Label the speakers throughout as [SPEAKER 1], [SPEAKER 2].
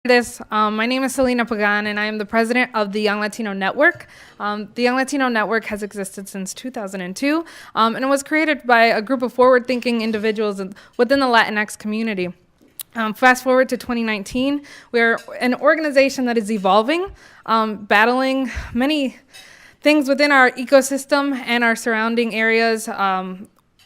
[SPEAKER 1] My name is Selena Pagan, and I am the president of the Young Latino Network. The Young Latino Network has existed since 2002, and it was created by a group of forward-thinking individuals within the Latinx community. Fast forward to 2019, we're an organization that is evolving, battling many things within our ecosystem and our surrounding areas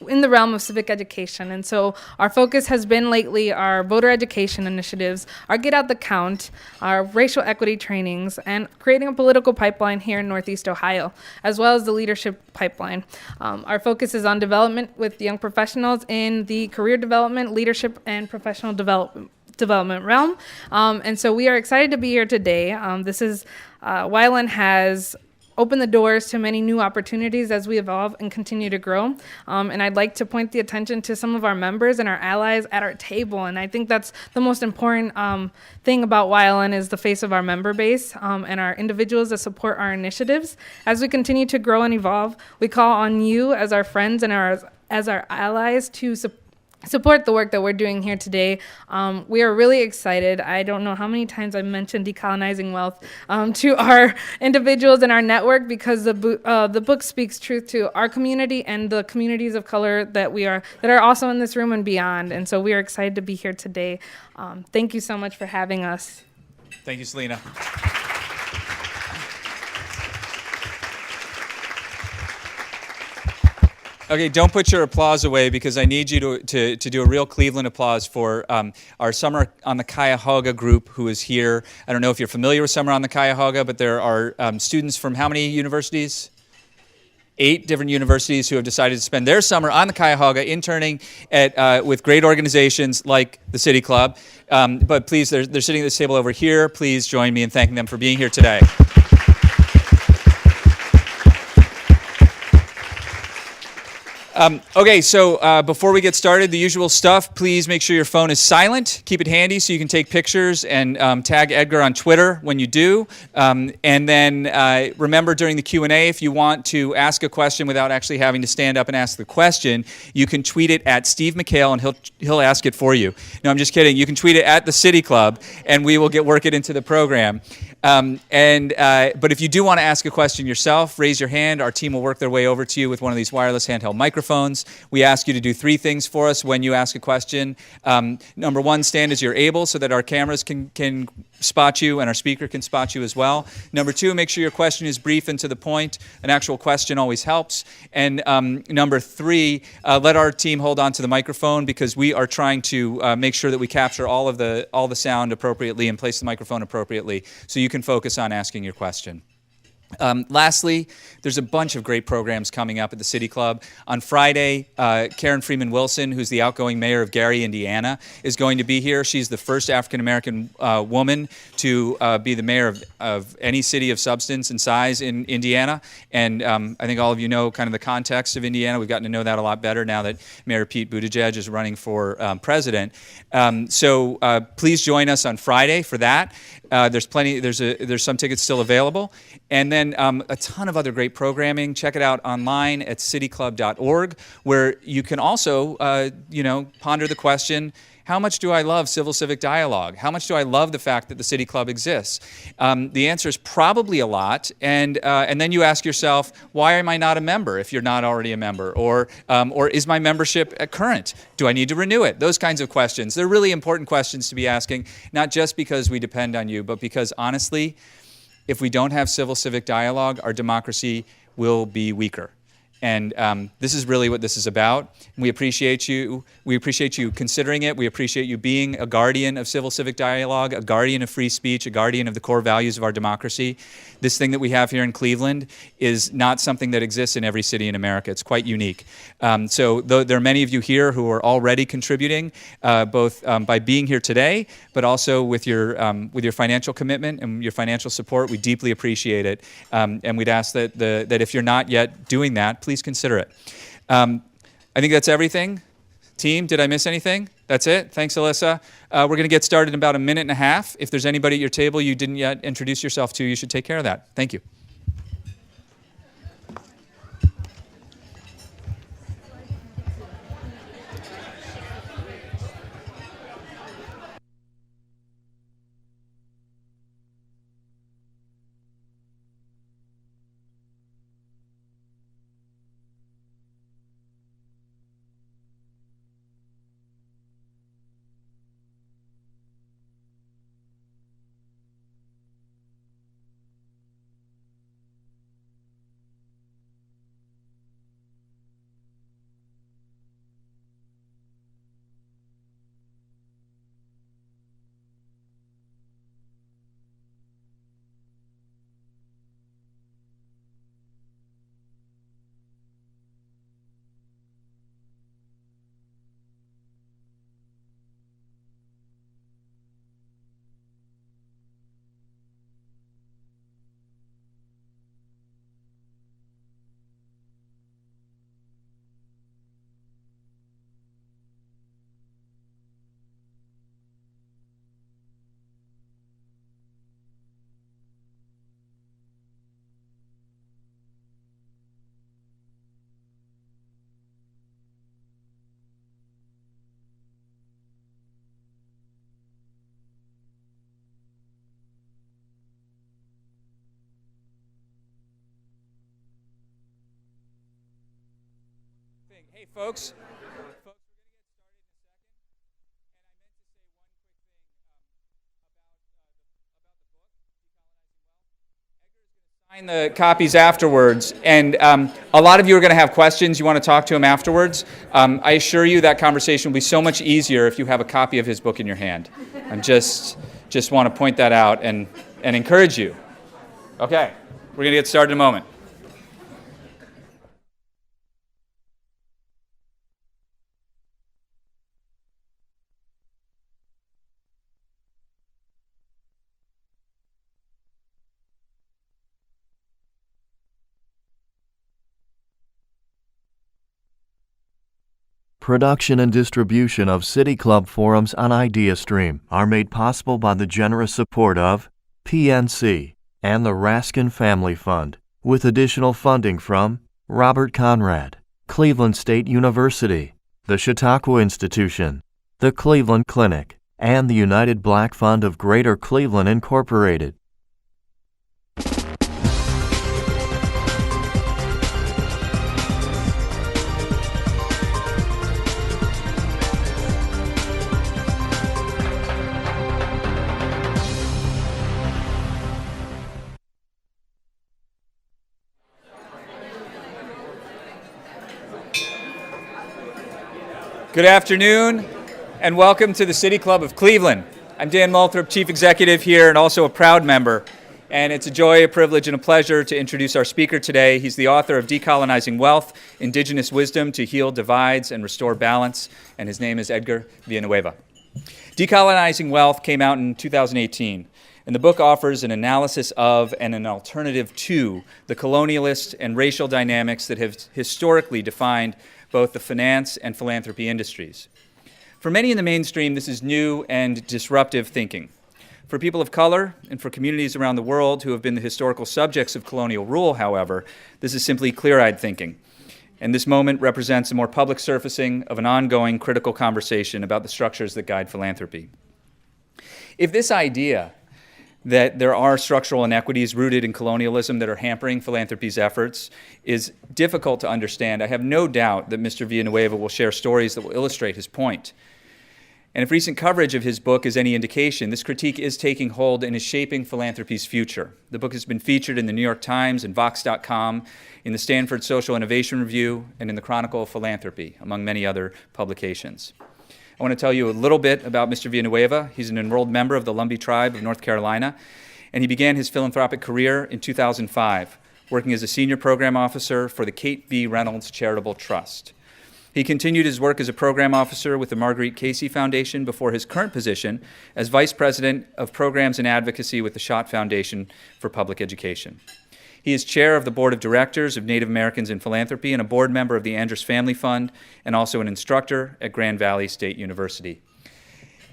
[SPEAKER 1] in the realm of civic education. And so our focus has been lately our voter education initiatives, our Get Out the Count, our racial equity trainings, and creating a political pipeline here in Northeast Ohio, as well as the leadership pipeline. Our focus is on development with young professionals in the career development, leadership, and professional development realm. And so we are excited to be here today. YLN has open the doors to many new opportunities as we evolve and continue to grow. And I'd like to point the attention to some of our members and our allies at our table. And I think that's the most important thing about YLN is the face of our member base and our individuals that support our initiatives. As we continue to grow and evolve, we call on you as our friends and as our allies to support the work that we're doing here today. We are really excited. I don't know how many times I've mentioned Decolonizing Wealth to our individuals in our network, because the book speaks truth to our community and the communities of color that are also in this room and beyond. And so we are excited to be here today. Thank you so much for having us.
[SPEAKER 2] Thank you, Selena. Okay, don't put your applause away, because I need you to do a real Cleveland applause for our Summer on the Cuyahoga group who is here. I don't know if you're familiar with Summer on the Cuyahoga, but there are students from how many universities? 8 different universities who have decided to spend their summer on the Cuyahoga interning with great organizations like the City Club. But please, they're sitting at this table over here. Please join me in thanking them for being here today. Okay, so before we get started, the usual stuff, please make sure your phone is silent. Keep it handy so you can take pictures and tag Edgar on Twitter when you do. And then remember, during the Q&A, if you want to ask a question without actually having to stand up and ask the question, you can tweet it at Steve McHale and he'll ask it for you. No, I'm just kidding. You can tweet it at the City Club and we will work it into the program. But if you do want to ask a question yourself, raise your hand. Our team will work their way over to you with one of these wireless handheld microphones. We ask you to do 3 things for us when you ask a question. Number 1, stand as you're able so that our cameras can spot you and our speaker can spot you as well. Number 2, make sure your question is brief and to the point. An actual question always helps. And number 3, let our team hold on to the microphone, because we are trying to make sure that we capture all the sound appropriately and place the microphone appropriately so you can focus on asking your question. Lastly, there's a bunch of great programs coming up at the City Club. On Friday, Karen Freeman Wilson, who's the outgoing mayor of Gary, Indiana, is going to be here. She's the first African-American woman to be the mayor of any city of substance and size in Indiana. And I think all of you know kind of the context of Indiana. We've gotten to know that a lot better now that Mayor Pete Buttigieg is running for president. So please join us on Friday for that. There's some tickets still available. And then a ton of other great programming. Check it out online at cityclub.org, where you can also, ponder the question, how much do I love civil civic dialogue? How much do I love the fact that the City Club exists? The answer is probably a lot. And then you ask yourself, why am I not a member if you're not already a member? Or is my membership current? Do I need to renew it? Those kinds of questions. They're really important questions to be asking, not just because we depend on you, but because honestly, if we don't have civil civic dialogue, our democracy will be weaker. And this is really what this is about. We appreciate you. We appreciate you considering it. We appreciate you being a guardian of civil civic dialogue, a guardian of free speech, a guardian of the core values of our democracy. This thing that we have here in Cleveland is not something that exists in every city in America. It's quite unique. So there are many of you here who are already contributing, both by being here today, but also with your financial commitment and your financial support. We deeply appreciate it. And we'd ask that if you're not yet doing that, please consider it. I think that's everything. Team, did I miss anything? That's it? Thanks, Alyssa. We're going to get started in about a minute and a half. If there's anybody at your table you didn't yet introduce yourself to, you should take care of that. Thank you. Hey, folks. Folks, we're going to get started in a second. And I meant to say one quick thing about the book, Decolonizing Wealth. Edgar is going to sign the copies afterwards, and a lot of you are going to have questions. You want to talk to him afterwards. I assure you that conversation will be so much easier if you have a copy of his book in your hand. I just want to point that out and encourage you. Okay, we're going to get started in a moment.
[SPEAKER 3] Production and distribution of City Club forums on IdeaStream are made possible by the generous support of PNC and the Raskin Family Fund, with additional funding from Robert Conrad, Cleveland State University, the Chautauqua Institution, the Cleveland Clinic, and the United Black Fund of Greater Cleveland, Incorporated.
[SPEAKER 2] Good afternoon, and welcome to the City Club of Cleveland. I'm Dan Moulthrop, Chief Executive here, and also a proud member. And it's a joy, a privilege, and a pleasure to introduce our speaker today. He's the author of Decolonizing Wealth, Indigenous Wisdom to Heal Divides and Restore Balance, and his name is Edgar Villanueva. Decolonizing Wealth came out in 2018, and the book offers an analysis of and an alternative to the colonialist and racial dynamics that have historically defined both the finance and philanthropy industries. For many in the mainstream, this is new and disruptive thinking. For people of color and for communities around the world who have been the historical subjects of colonial rule, however, this is simply clear-eyed thinking. And this moment represents a more public surfacing of an ongoing critical conversation about the structures that guide philanthropy. If this idea that there are structural inequities rooted in colonialism that are hampering philanthropy's efforts is difficult to understand, I have no doubt that Mr. Villanueva will share stories that will illustrate his point. And if recent coverage of his book is any indication, this critique is taking hold and is shaping philanthropy's future. The book has been featured in the New York Times and Vox.com, in the Stanford Social Innovation Review, and in the Chronicle of Philanthropy, among many other publications. I want to tell you a little bit about Mr. Villanueva. He's an enrolled member of the Lumbee tribe of North Carolina, and he began his philanthropic career in 2005, working as a senior program officer for the Kate V. Reynolds Charitable Trust. He continued his work as a program officer with the Marguerite Casey Foundation before his current position as vice president of programs and advocacy with the Schott Foundation for Public Education. He is chair of the board of directors of Native Americans in Philanthropy and a board member of the Andrus Family Fund, and also an instructor at Grand Valley State University.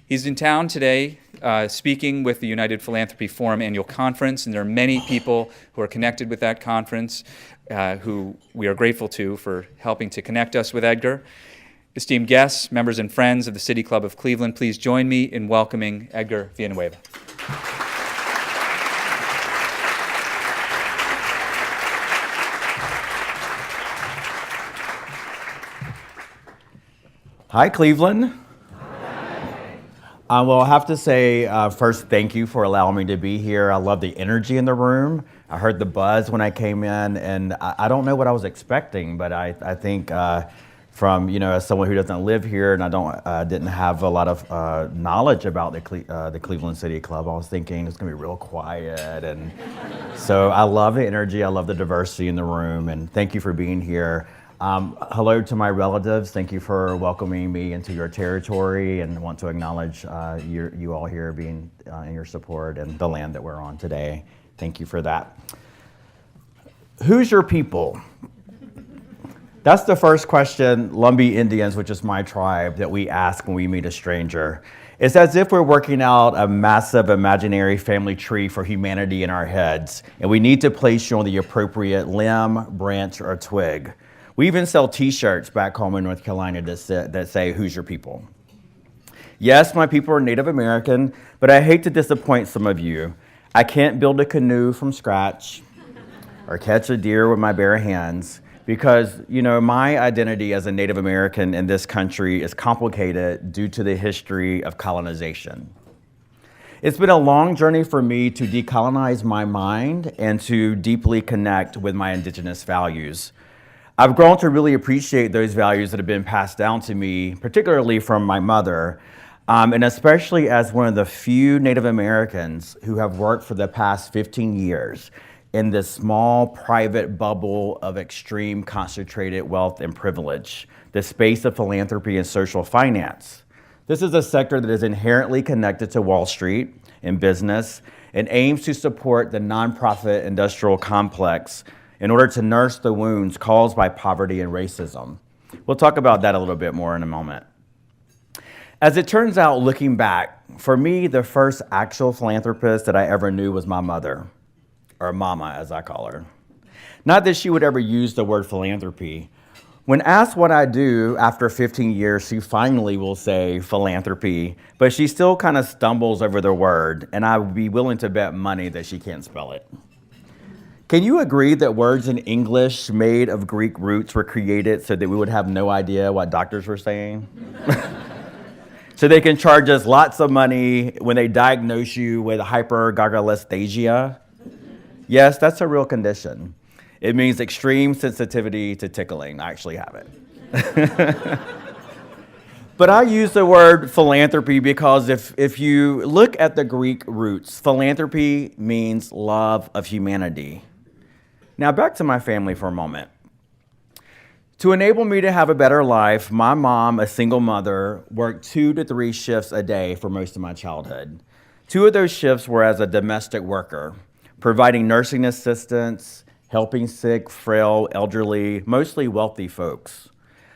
[SPEAKER 2] He's in town today speaking with the United Philanthropy Forum annual conference, and there are many people who are connected with that conference who we are grateful to for helping to connect us with Edgar. Esteemed guests, members and friends of the City Club of Cleveland, please join me in welcoming Edgar Villanueva.
[SPEAKER 4] Hi, Cleveland. Well, I have to say, first, thank you for allowing me to be here. I love the energy in the room. I heard the buzz when I came in, and I don't know what I was expecting, but I think from, as someone who doesn't live here and I didn't have a lot of knowledge about the Cleveland City Club, I was thinking it's gonna be real quiet. And so I love the energy, I love the diversity in the room, and thank you for being here. Hello to my relatives. Thank you for welcoming me into your territory, and want to acknowledge you all here being in your support and the land that we're on today. Thank you for that. Who's your people? That's the first question Lumbee Indians, which is my tribe, that we ask when we meet a stranger. It's as if we're working out a massive imaginary family tree for humanity in our heads, and we need to place you on the appropriate limb, branch, or twig. We even sell t-shirts back home in North Carolina that say, "Who's your people?" Yes, my people are Native American, but I hate to disappoint some of you. I can't build a canoe from scratch or catch a deer with my bare hands, because, my identity as a Native American in this country is complicated due to the history of colonization. It's been a long journey for me to decolonize my mind and to deeply connect with my indigenous values. I've grown to really appreciate those values that have been passed down to me, particularly from my mother, and especially as one of the few Native Americans who have worked for the past 15 years in this small private bubble of extreme concentrated wealth and privilege, the space of philanthropy and social finance. This is a sector that is inherently connected to Wall Street and business and aims to support the nonprofit industrial complex in order to nurse the wounds caused by poverty and racism. We'll talk about that a little bit more in a moment. As it turns out, looking back, for me, the first actual philanthropist that I ever knew was my mother, or mama as I call her. Not that she would ever use the word philanthropy. When asked what I do after 15 years, she finally will say philanthropy, but she still kind of stumbles over the word, and I would be willing to bet money that she can't spell it. Can you agree that words in English made of Greek roots were created so that we would have no idea what doctors were saying? So they can charge us lots of money when they diagnose you with hypergagalisthesia? Yes, that's a real condition. It means extreme sensitivity to tickling. I actually have it. But I use the word philanthropy because if you look at the Greek roots, philanthropy means love of humanity. Now back to my family for a moment. To enable me to have a better life, my mom, a single mother, worked 2 to 3 shifts a day for most of my childhood. 2 of those shifts were as a domestic worker, providing nursing assistance, helping sick, frail, elderly, mostly wealthy folks.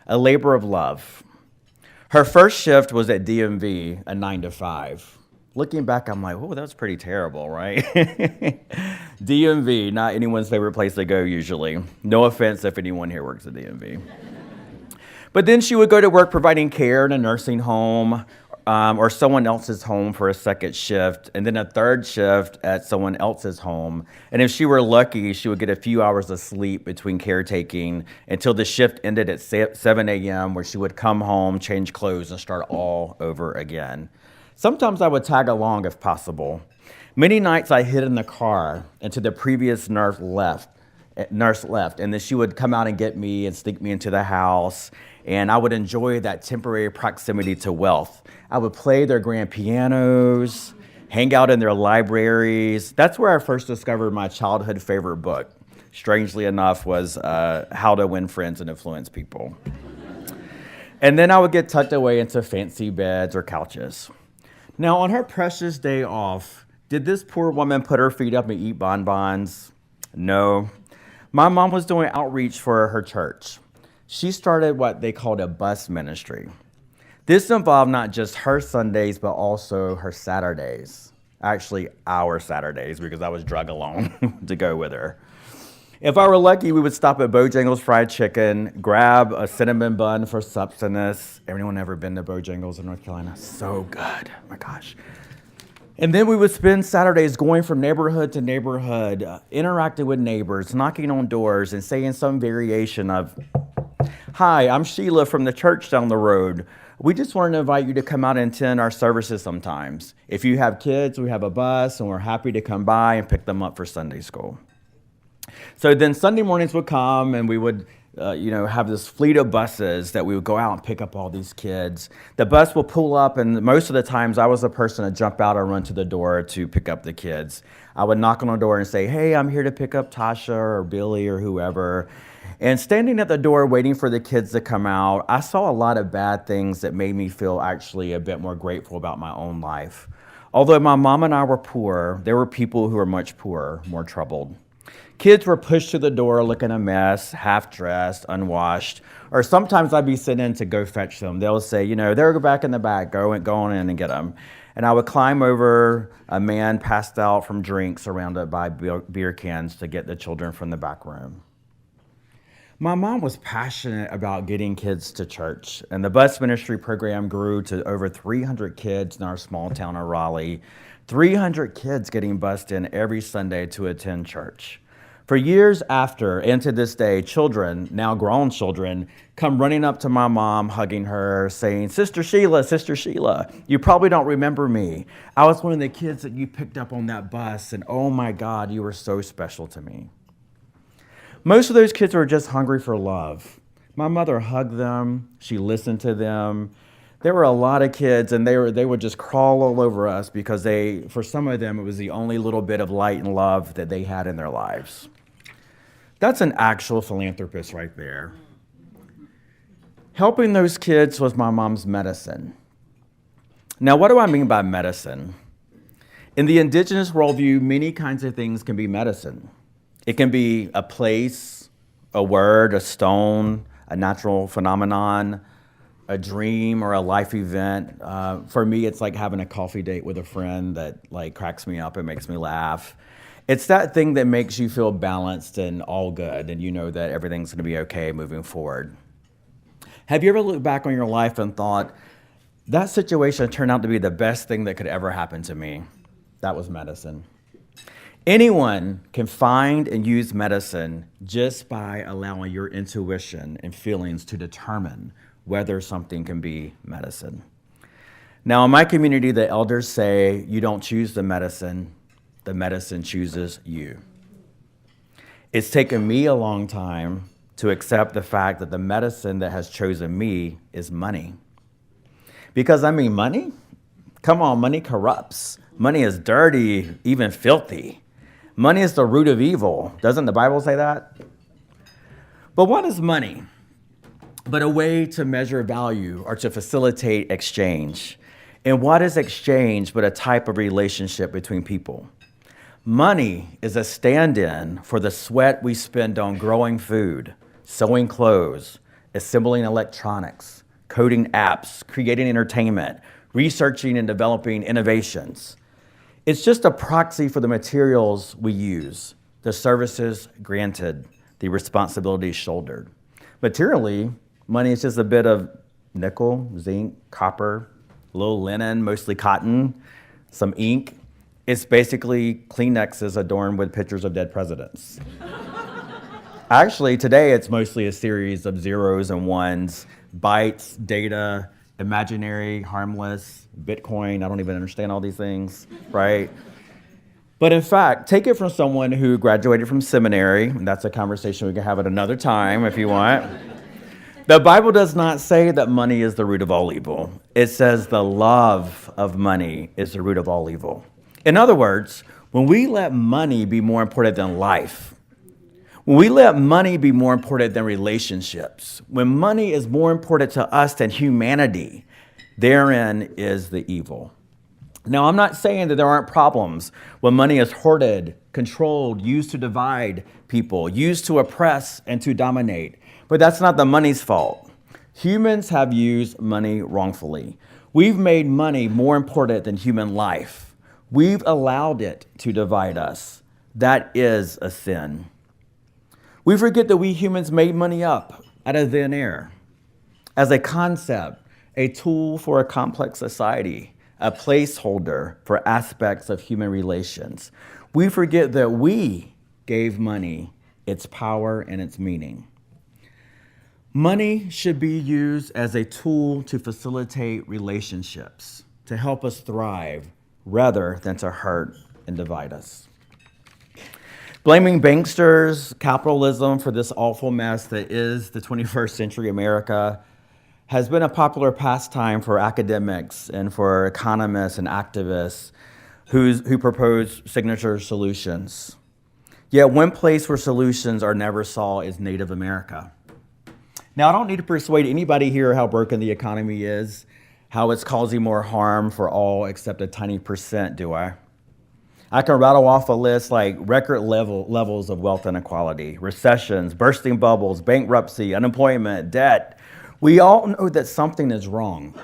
[SPEAKER 4] A labor of love. Her first shift was at DMV, a 9 to 5. Looking back, I'm like, oh, that was pretty terrible, right? DMV, not anyone's favorite place to go usually. No offense if anyone here works at DMV. But then she would go to work providing care in a nursing home or someone else's home for a second shift, and then a third shift at someone else's home. And if she were lucky, she would get a few hours of sleep between caretaking until the shift ended at 7 a.m., where she would come home, change clothes, and start all over again. Sometimes I would tag along if possible. Many nights I hid in the car until the previous nurse left, and then she would come out and get me and sneak me into the house, and I would enjoy that temporary proximity to wealth. I would play their grand pianos, hang out in their libraries. That's where I first discovered my childhood favorite book, strangely enough, was How to Win Friends and Influence People. And then I would get tucked away into fancy beds or couches. Now, on her precious day off, did this poor woman put her feet up and eat bonbons? No. My mom was doing outreach for her church. She started what they called a bus ministry. This involved not just her Sundays, but also her Saturdays. Actually, our Saturdays, because I was drug along to go with her. If I were lucky, we would stop at Bojangles Fried Chicken, grab a cinnamon bun for substance. Anyone ever been to Bojangles in North Carolina? So good, oh my gosh. And then we would spend Saturdays going from neighborhood to neighborhood, interacting with neighbors, knocking on doors, and saying some variation of, "Hi, I'm Sheila from the church down the road. We just wanted to invite you to come out and attend our services sometimes. If you have kids, we have a bus, and we're happy to come by and pick them up for Sunday school." So then Sunday mornings would come, and we would have this fleet of buses that we would go out and pick up all these kids. The bus will pull up, and most of the times I was the person to jump out and run to the door to pick up the kids. I would knock on the door and say, "Hey, I'm here to pick up Tasha or Billy or whoever." And standing at the door waiting for the kids to come out, I saw a lot of bad things that made me feel actually a bit more grateful about my own life. Although my mom and I were poor, there were people who were much poorer, more troubled. Kids were pushed to the door looking a mess, half-dressed, unwashed, or sometimes I'd be sent in to go fetch them. They'll say, they'll go back in the back, go on in and get them. And I would climb over a man passed out from drinks surrounded by beer cans to get the children from the back room. My mom was passionate about getting kids to church, and the bus ministry program grew to over 300 kids in our small town of Raleigh, 300 kids getting bused in every Sunday to attend church. For years after, and to this day, children, now grown children, come running up to my mom, hugging her, saying, Sister Sheila, you probably don't remember me. I was one of the kids that you picked up on that bus, and oh my God, you were so special to me. Most of those kids were just hungry for love. My mother hugged them. She listened to them. There were a lot of kids, and they would just crawl all over us because for some of them, it was the only little bit of light and love that they had in their lives. That's an actual philanthropist right there. Helping those kids was my mom's medicine. Now, what do I mean by medicine? In the indigenous worldview, many kinds of things can be medicine. It can be a place, a word, a stone, a natural phenomenon, a dream, or a life event. For me, it's like having a coffee date with a friend that like cracks me up and makes me laugh. It's that thing that makes you feel balanced and all good, and you know that everything's going to be okay moving forward. Have you ever looked back on your life and thought, that situation turned out to be the best thing that could ever happen to me? That was medicine. Anyone can find and use medicine just by allowing your intuition and feelings to determine whether something can be medicine. Now, in my community, the elders say you don't choose the medicine chooses you. It's taken me a long time to accept the fact that the medicine that has chosen me is money. Because, I mean, money? Come on, money corrupts. Money is dirty, even filthy. Money is the root of evil. Doesn't the Bible say that? But what is money? But a way to measure value or to facilitate exchange. And what is exchange but a type of relationship between people? Money is a stand-in for the sweat we spend on growing food, sewing clothes, assembling electronics, coding apps, creating entertainment, researching and developing innovations. It's just a proxy for the materials we use, the services granted, the responsibilities shouldered. Materially, money is just a bit of nickel, zinc, copper, a little linen, mostly cotton, some ink. It's basically Kleenexes adorned with pictures of dead presidents. Actually, today it's mostly a series of zeros and ones, bytes, data, imaginary, harmless, Bitcoin. I don't even understand all these things, right? But in fact, take it from someone who graduated from seminary, and that's a conversation we can have at another time if you want. The Bible does not say that money is the root of all evil. It says the love of money is the root of all evil. In other words, when we let money be more important than life, when we let money be more important than relationships, when money is more important to us than humanity, therein is the evil. Now, I'm not saying that there aren't problems when money is hoarded, controlled, used to divide people, used to oppress and to dominate. But that's not the money's fault. Humans have used money wrongfully. We've made money more important than human life. We've allowed it to divide us. That is a sin. We forget that we humans made money up out of thin air as a concept, a tool for a complex society, a placeholder for aspects of human relations. We forget that we gave money its power and its meaning. Money should be used as a tool to facilitate relationships, to help us thrive, rather than to hurt and divide us. Blaming banksters, capitalism for this awful mess that is the 21st century America has been a popular pastime for academics and for economists and activists who propose signature solutions. Yet one place where solutions are never sought is Native America. Now, I don't need to persuade anybody here how broken the economy is, how it's causing more harm for all except a tiny percent, do I? I can rattle off a list like record levels of wealth inequality, recessions, bursting bubbles, bankruptcy, unemployment, debt. We all know that something is wrong.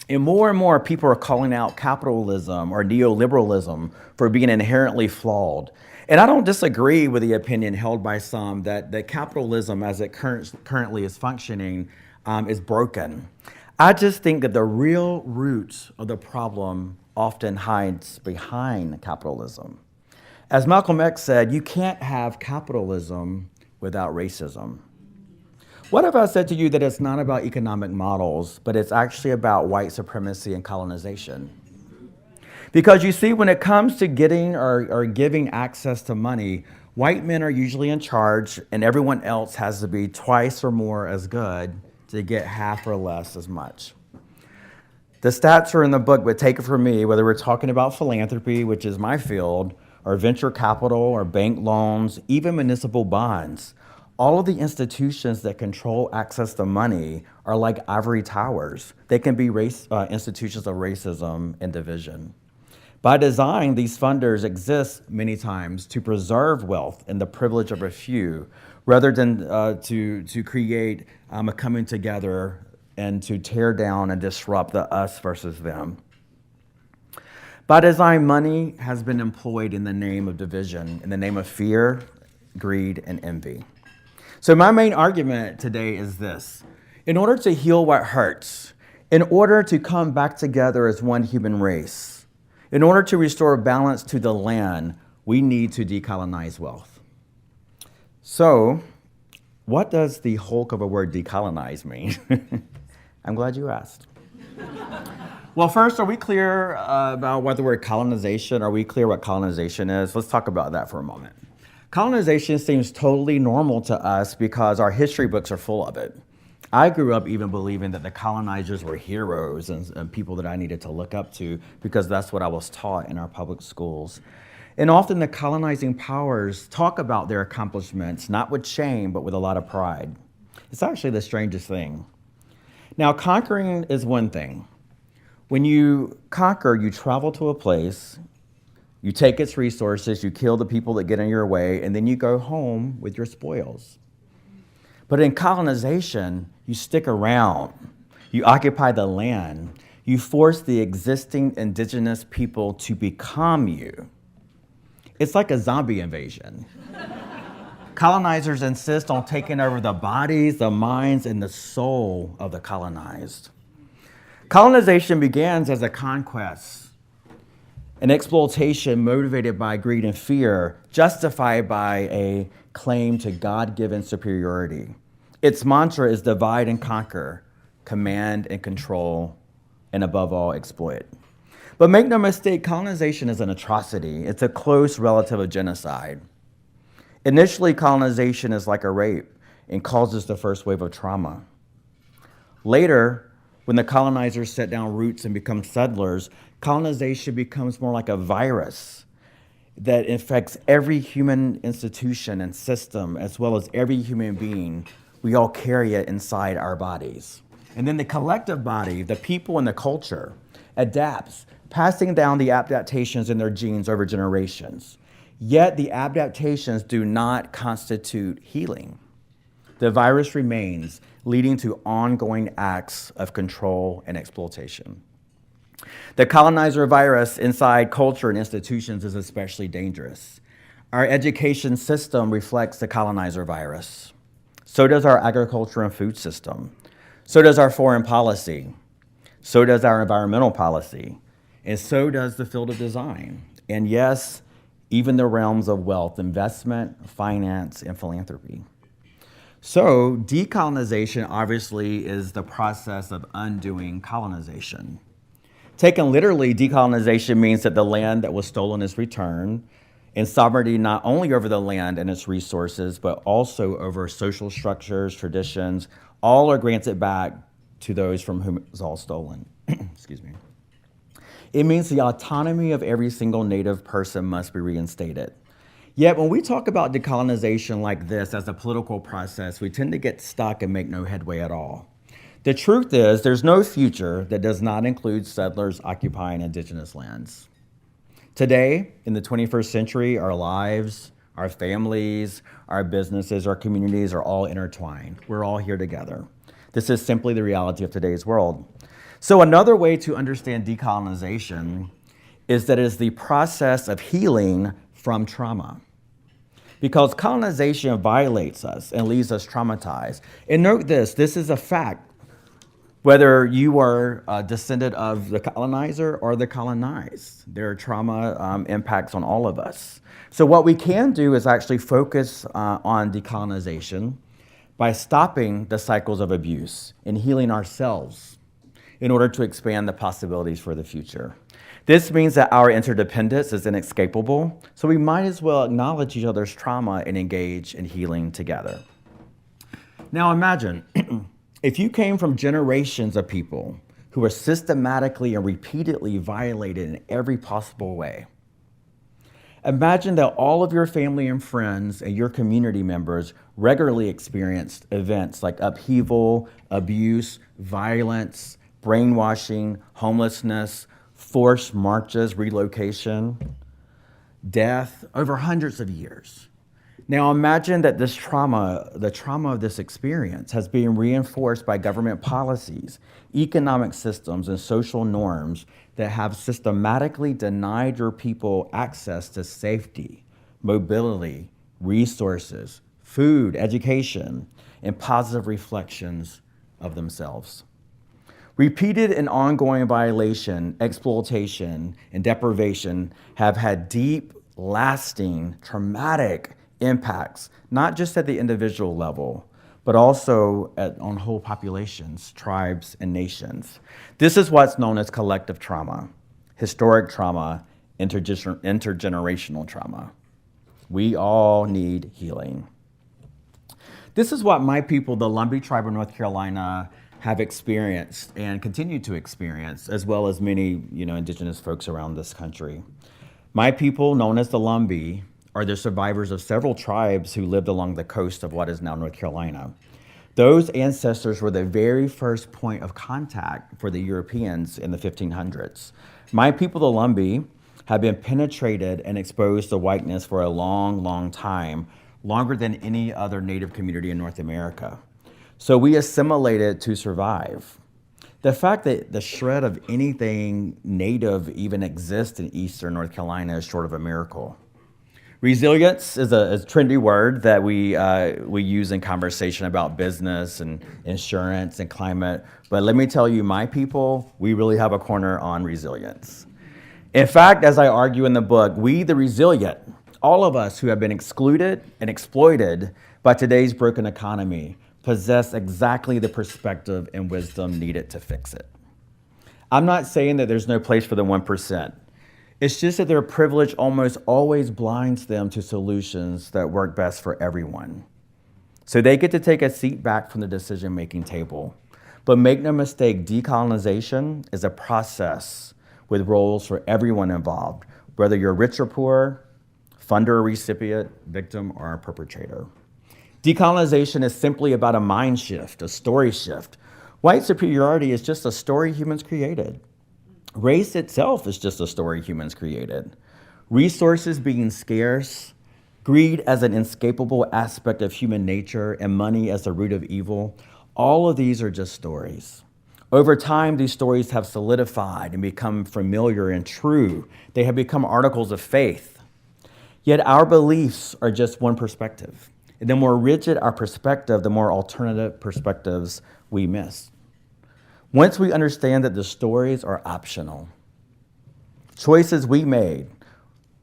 [SPEAKER 4] And more people are calling out capitalism or neoliberalism for being inherently flawed. And I don't disagree with the opinion held by some that capitalism as it currently is functioning is broken. I just think that the real root of the problem often hides behind capitalism. As Malcolm X said, you can't have capitalism without racism. What if I said to you that it's not about economic models, but it's actually about white supremacy and colonization? Because you see, when it comes to getting or giving access to money, white men are usually in charge, and everyone else has to be twice or more as good to get half or less as much. The stats are in the book, but take it from me, whether we're talking about philanthropy, which is my field, or venture capital, or bank loans, even municipal bonds. All of the institutions that control access to money are like ivory towers. They can be institutions of racism and division. By design, these funders exist many times to preserve wealth and the privilege of a few, rather than to create a coming together and to tear down and disrupt the us versus them. By design, money has been employed in the name of division, in the name of fear, greed, and envy. So my main argument today is this. In order to heal what hurts, in order to come back together as one human race, in order to restore balance to the land, we need to decolonize wealth. So, what does the hulk of a word decolonize mean? I'm glad you asked. Well, first, are we clear about what the word colonization, are we clear what colonization is? Let's talk about that for a moment. Colonization seems totally normal to us because our history books are full of it. I grew up even believing that the colonizers were heroes and people that I needed to look up to because that's what I was taught in our public schools. And often the colonizing powers talk about their accomplishments, not with shame, but with a lot of pride. It's actually the strangest thing. Now, conquering is one thing. When you conquer, you travel to a place, you take its resources, you kill the people that get in your way, and then you go home with your spoils. But in colonization, you stick around, you occupy the land, you force the existing indigenous people to become you. It's like a zombie invasion. Colonizers insist on taking over the bodies, the minds, and the soul of the colonized. Colonization begins as a conquest, an exploitation motivated by greed and fear, justified by a claim to God-given superiority. Its mantra is divide and conquer, command and control, and above all, exploit. But make no mistake, colonization is an atrocity. It's a close relative of genocide. Initially, colonization is like a rape and causes the first wave of trauma. Later, when the colonizers set down roots and become settlers, colonization becomes more like a virus that infects every human institution and system, as well as every human being. We all carry it inside our bodies. And then the collective body, the people and the culture, adapts, passing down the adaptations in their genes over generations. Yet the adaptations do not constitute healing. The virus remains, leading to ongoing acts of control and exploitation. The colonizer virus inside culture and institutions is especially dangerous. Our education system reflects the colonizer virus. So does our agriculture and food system. So does our foreign policy. So does our environmental policy. And so does the field of design. And yes, even the realms of wealth, investment, finance, and philanthropy. So decolonization obviously is the process of undoing colonization. Taken literally, decolonization means that the land that was stolen is returned, and sovereignty not only over the land and its resources, but also over social structures, traditions, all are granted back to those from whom it was all stolen. Excuse me. It means the autonomy of every single Native person must be reinstated. Yet when we talk about decolonization like this as a political process, we tend to get stuck and make no headway at all. The truth is, there's no future that does not include settlers occupying indigenous lands. Today, in the 21st century, our lives, our families, our businesses, our communities are all intertwined. We're all here together. This is simply the reality of today's world. So another way to understand decolonization is that it is the process of healing from trauma. Because colonization violates us and leaves us traumatized. And note this is a fact. Whether you are a descendant of the colonizer or the colonized, there are trauma impacts on all of us. So what we can do is actually focus on decolonization by stopping the cycles of abuse and healing ourselves in order to expand the possibilities for the future. This means that our interdependence is inescapable, so we might as well acknowledge each other's trauma and engage in healing together. Now imagine, if you came from generations of people who were systematically and repeatedly violated in every possible way. Imagine that all of your family and friends and your community members regularly experienced events like upheaval, abuse, violence, brainwashing, homelessness, forced marches, relocation, death over hundreds of years. Now imagine that this trauma, the trauma of this experience, has been reinforced by government policies, economic systems, and social norms that have systematically denied your people access to safety, mobility, resources, food, education, and positive reflections of themselves. Repeated and ongoing violation, exploitation, and deprivation have had deep, lasting, traumatic impacts, not just at the individual level, but also on whole populations, tribes, and nations. This is what's known as collective trauma, historic trauma, intergenerational trauma. We all need healing. This is what my people, the Lumbee tribe of North Carolina, have experienced and continue to experience, as well as many indigenous folks around this country. My people, known as the Lumbee, are the survivors of several tribes who lived along the coast of what is now North Carolina. Those ancestors were the very first point of contact for the Europeans in the 1500s. My people, the Lumbee, have been penetrated and exposed to whiteness for a long, long time, longer than any other Native community in North America. So we assimilated to survive. The fact that the shred of anything Native even exists in Eastern North Carolina is short of a miracle. Resilience is a trendy word that we use in conversation about business and insurance and climate. But let me tell you, my people, we really have a corner on resilience. In fact, as I argue in the book, we, the resilient, all of us who have been excluded and exploited by today's broken economy, possess exactly the perspective and wisdom needed to fix it. I'm not saying that there's no place for the 1%. It's just that their privilege almost always blinds them to solutions that work best for everyone. So they get to take a seat back from the decision-making table. But make no mistake, decolonization is a process with roles for everyone involved, whether you're rich or poor, funder or recipient, victim or a perpetrator. Decolonization is simply about a mind shift, a story shift. White superiority is just a story humans created. Race itself is just a story humans created. Resources being scarce, greed as an inescapable aspect of human nature, and money as the root of evil, all of these are just stories. Over time, these stories have solidified and become familiar and true. They have become articles of faith. Yet our beliefs are just one perspective. And the more rigid our perspective, the more alternative perspectives we miss. Once we understand that the stories are optional, choices we made,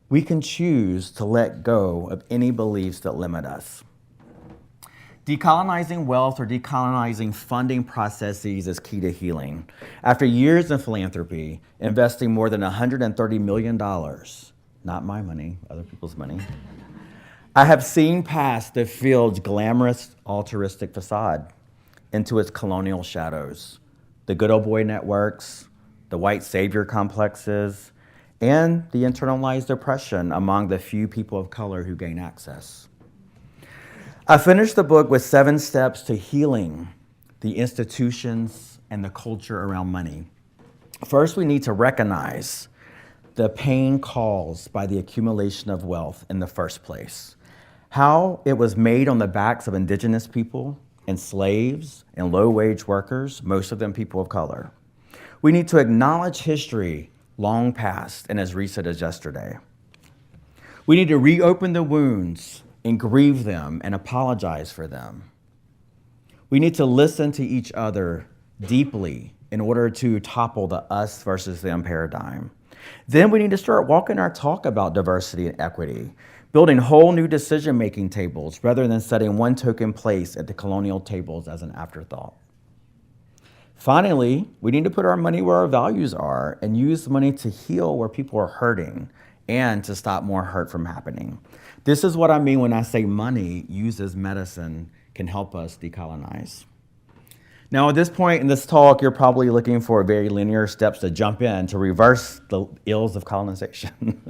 [SPEAKER 4] we can choose to let go of any beliefs that limit us. Decolonizing wealth or decolonizing funding processes is key to healing. After years in philanthropy, investing more than $130 million, not my money, other people's money, I have seen past the field's glamorous altruistic facade into its colonial shadows. The good old boy networks, the white savior complexes, and the internalized oppression among the few people of color who gain access. I finished the book with 7 steps to healing the institutions and the culture around money. First, we need to recognize the pain caused by the accumulation of wealth in the first place, how it was made on the backs of indigenous people, and slaves and low-wage workers, most of them people of color. We need to acknowledge history long past and as recent as yesterday. We need to reopen the wounds and grieve them and apologize for them. We need to listen to each other deeply in order to topple the us versus them paradigm. Then we need to start walking our talk about diversity and equity, building whole new decision-making tables rather than setting one token place at the colonial tables as an afterthought. Finally, we need to put our money where our values are and use money to heal where people are hurting and to stop more hurt from happening. This is what I mean when I say money used as medicine can help us decolonize. Now, at this point in this talk, you're probably looking for very linear steps to jump in to reverse the ills of colonization.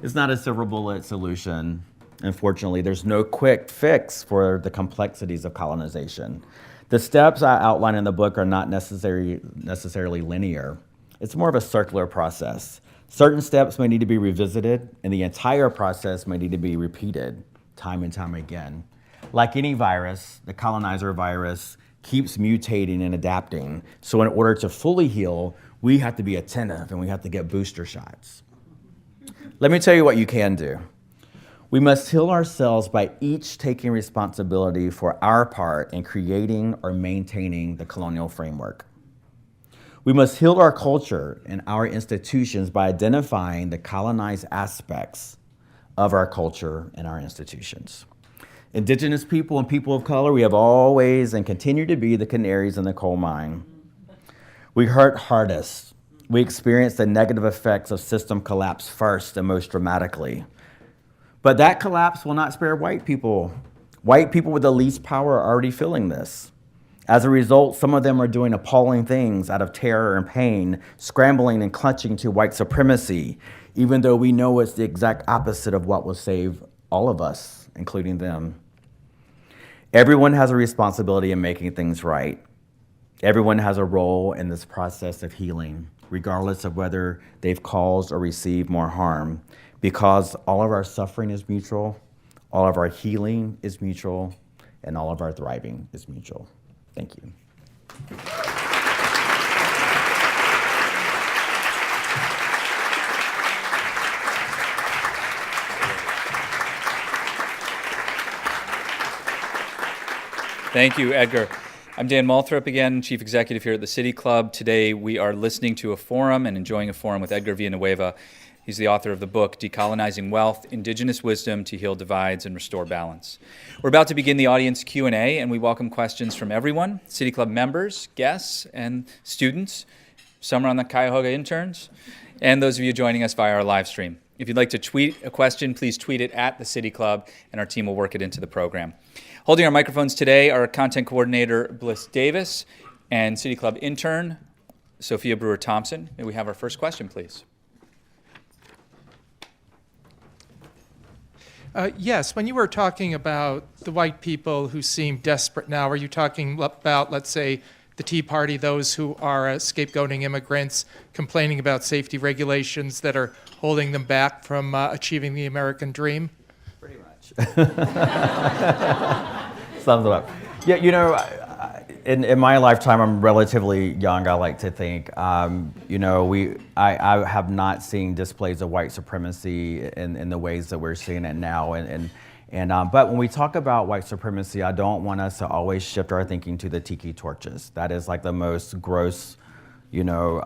[SPEAKER 4] It's not a silver bullet solution. Unfortunately, there's no quick fix for the complexities of colonization. The steps I outline in the book are not necessarily linear. It's more of a circular process. Certain steps may need to be revisited, and the entire process may need to be repeated time and time again. Like any virus, the colonizer virus keeps mutating and adapting. So in order to fully heal, we have to be attentive and we have to get booster shots. Let me tell you what you can do. We must heal ourselves by each taking responsibility for our part in creating or maintaining the colonial framework. We must heal our culture and our institutions by identifying the colonized aspects of our culture and our institutions. Indigenous people and people of color, we have always and continue to be the canaries in the coal mine. We hurt hardest. We experience the negative effects of system collapse first and most dramatically. But that collapse will not spare white people. White people with the least power are already feeling this. As a result, some of them are doing appalling things out of terror and pain, scrambling and clutching to white supremacy, even though we know it's the exact opposite of what will save all of us, including them. Everyone has a responsibility in making things right. Everyone has a role in this process of healing, regardless of whether they've caused or received more harm, because all of our suffering is mutual, all of our healing is mutual, and all of our thriving is mutual. Thank you.
[SPEAKER 2] Thank you, Edgar. I'm Dan Moulthrop again, Chief Executive here at the City Club. Today we are listening to a forum and enjoying a forum with Edgar Villanueva. He's the author of the book, Decolonizing Wealth, Indigenous Wisdom to Heal Divides and Restore Balance. We're about to begin the audience Q&A, and we welcome questions from everyone, City Club members, guests, and students. Some are on the Cuyahoga interns, and those of you joining us via our live stream. If you'd like to tweet a question, please tweet it at the City Club, and our team will work it into the program. Holding our microphones today are Content Coordinator Bliss Davis and City Club intern Sophia Brewer-Thompson. May we have our first question, please?
[SPEAKER 5] Yes, when you were talking about the white people who seem desperate now, are you talking about, let's say, the Tea Party, those who are scapegoating immigrants, complaining about safety regulations that are holding them back from achieving the American dream?
[SPEAKER 4] Pretty much. Sums it up. Yeah, you know, in my lifetime, I'm relatively young, I like to think. You know, I have not seen displays of white supremacy in the ways that we're seeing it now. But when we talk about white supremacy, I don't want us to always shift our thinking to the tiki torches. That is like the most gross, you know,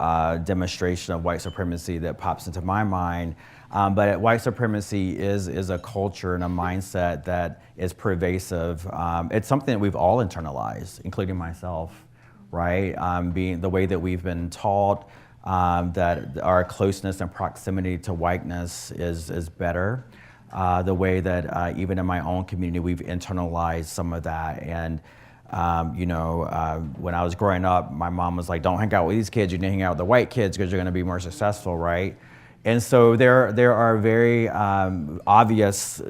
[SPEAKER 4] demonstration of white supremacy that pops into my mind. But white supremacy is a culture and a mindset that is pervasive. It's something that we've all internalized, including myself, right? Being the way that we've been taught that our closeness and proximity to whiteness is better. The way that even in my own community, we've internalized some of that. And you know, when I was growing up, my mom was like, don't hang out with these kids, you need to hang out with the white kids because you're gonna be more successful, right? And so there are very obvious,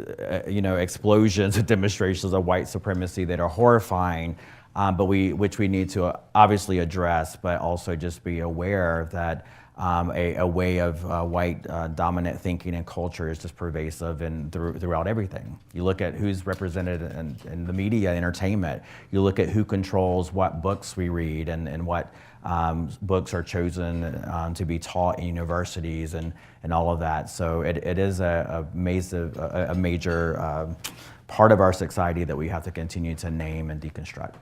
[SPEAKER 4] you know, explosions and demonstrations of white supremacy that are horrifying, but which we need to obviously address, but also just be aware that a way of white dominant thinking and culture is just pervasive and throughout everything. You look at who's represented in the media, entertainment. You look at who controls what books we read and what books are chosen to be taught in universities and all of that. So it is a major part of our society that we have to continue to name and deconstruct.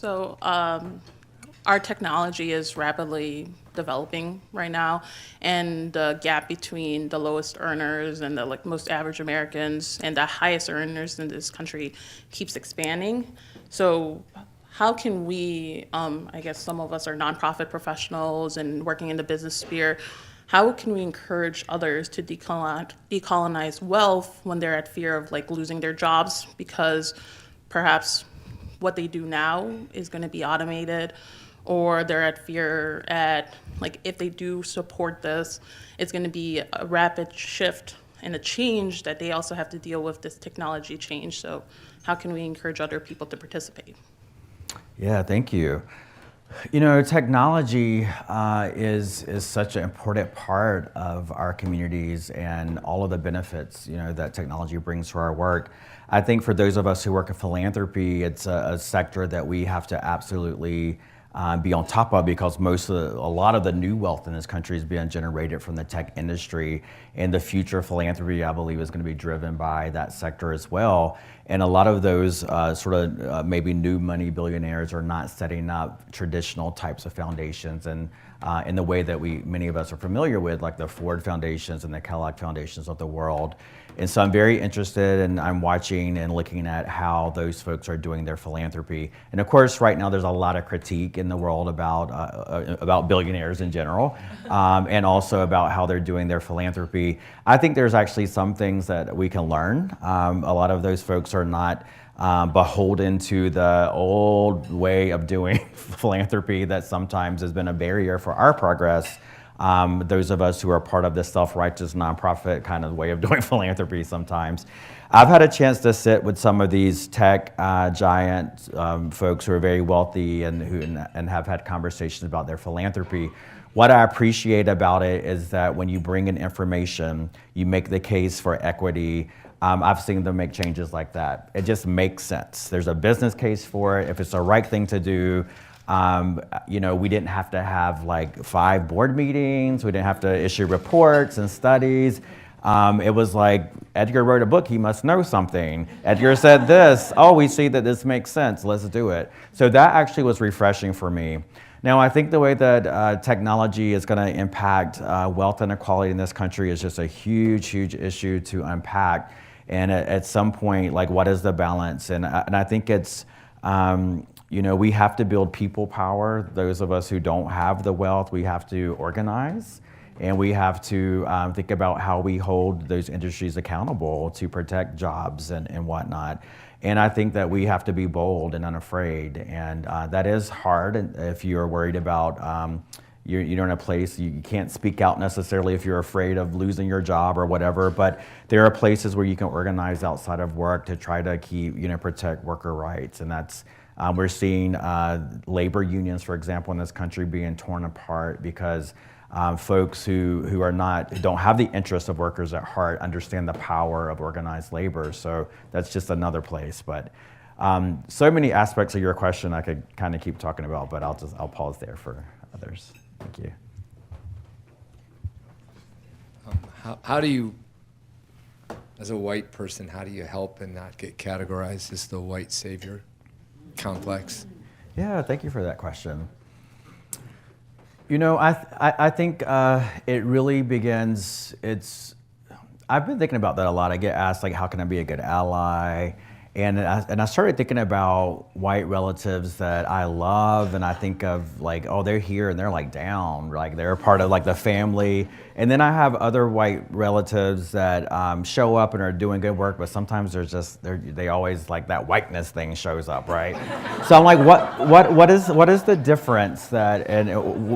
[SPEAKER 6] So our technology is rapidly developing right now, and the gap between the lowest earners and the most average Americans and the highest earners in this country keeps expanding. So how can we, I guess some of us are nonprofit professionals and working in the business sphere, how can we encourage others to decolonize wealth when they're at fear of losing their jobs because perhaps what they do now is going to be automated, or they're at fear at if they do support this, it's going to be a rapid shift and a change that they also have to deal with this technology change. So how can we encourage other people to participate?
[SPEAKER 4] Yeah, thank you. You know, technology is such an important part of our communities and all of the benefits, that technology brings to our work. I think for those of us who work in philanthropy, it's a sector that we have to absolutely be on top of, because a lot of the new wealth in this country is being generated from the tech industry, and the future of philanthropy, I believe, is going to be driven by that sector as well. And a lot of those maybe new money billionaires are not setting up traditional types of foundations and in the way that many of us are familiar with, like the Ford Foundations and the Kellogg Foundations of the world. And so I'm very interested, and I'm watching and looking at how those folks are doing their philanthropy. And of course, right now there's a lot of critique in the world about billionaires in general, and also about how they're doing their philanthropy. I think there's actually some things that we can learn. A lot of those folks are not beholden to the old way of doing philanthropy that sometimes has been a barrier for our progress. Those of us who are part of this self-righteous nonprofit kind of way of doing philanthropy sometimes. I've had a chance to sit with some of these tech giant folks who are very wealthy and have had conversations about their philanthropy. What I appreciate about it is that when you bring in information, you make the case for equity. I've seen them make changes like that. It just makes sense. There's a business case for it. If it's the right thing to do, we didn't have to have 5 board meetings. We didn't have to issue reports and studies. It was like, Edgar wrote a book, he must know something. Edgar said this, we see that this makes sense, let's do it. So that actually was refreshing for me. Now, I think the way that technology is going to impact wealth inequality in this country is just a huge, huge issue to unpack. And at some point, what is the balance? And I think it's, we have to build people power. Those of us who don't have the wealth, we have to organize, and we have to think about how we hold those industries accountable to protect jobs and whatnot. And I think that we have to be bold and unafraid, and that is hard if you're worried about you're in a place you can't speak out necessarily if you're afraid of losing your job or whatever, but there are places where you can organize outside of work to try to keep, protect worker rights. And that's, we're seeing labor unions, for example, in this country being torn apart because folks who don't have the interests of workers at heart understand the power of organized labor. So that's just another place. But so many aspects of your question I could kind of keep talking about, but I'll pause there for others. Thank you.
[SPEAKER 7] How do you, as a white person, how do you help and not get categorized as the white savior complex?
[SPEAKER 4] Yeah, thank you for that question. I think it really begins, I've been thinking about that a lot. I get asked, how can I be a good ally? And I started thinking about white relatives that I love, and I think of they're here and they're down, they're a part of the family. And then I have other white relatives that show up and are doing good work, but sometimes they always that whiteness thing shows up, right? So I'm what is the difference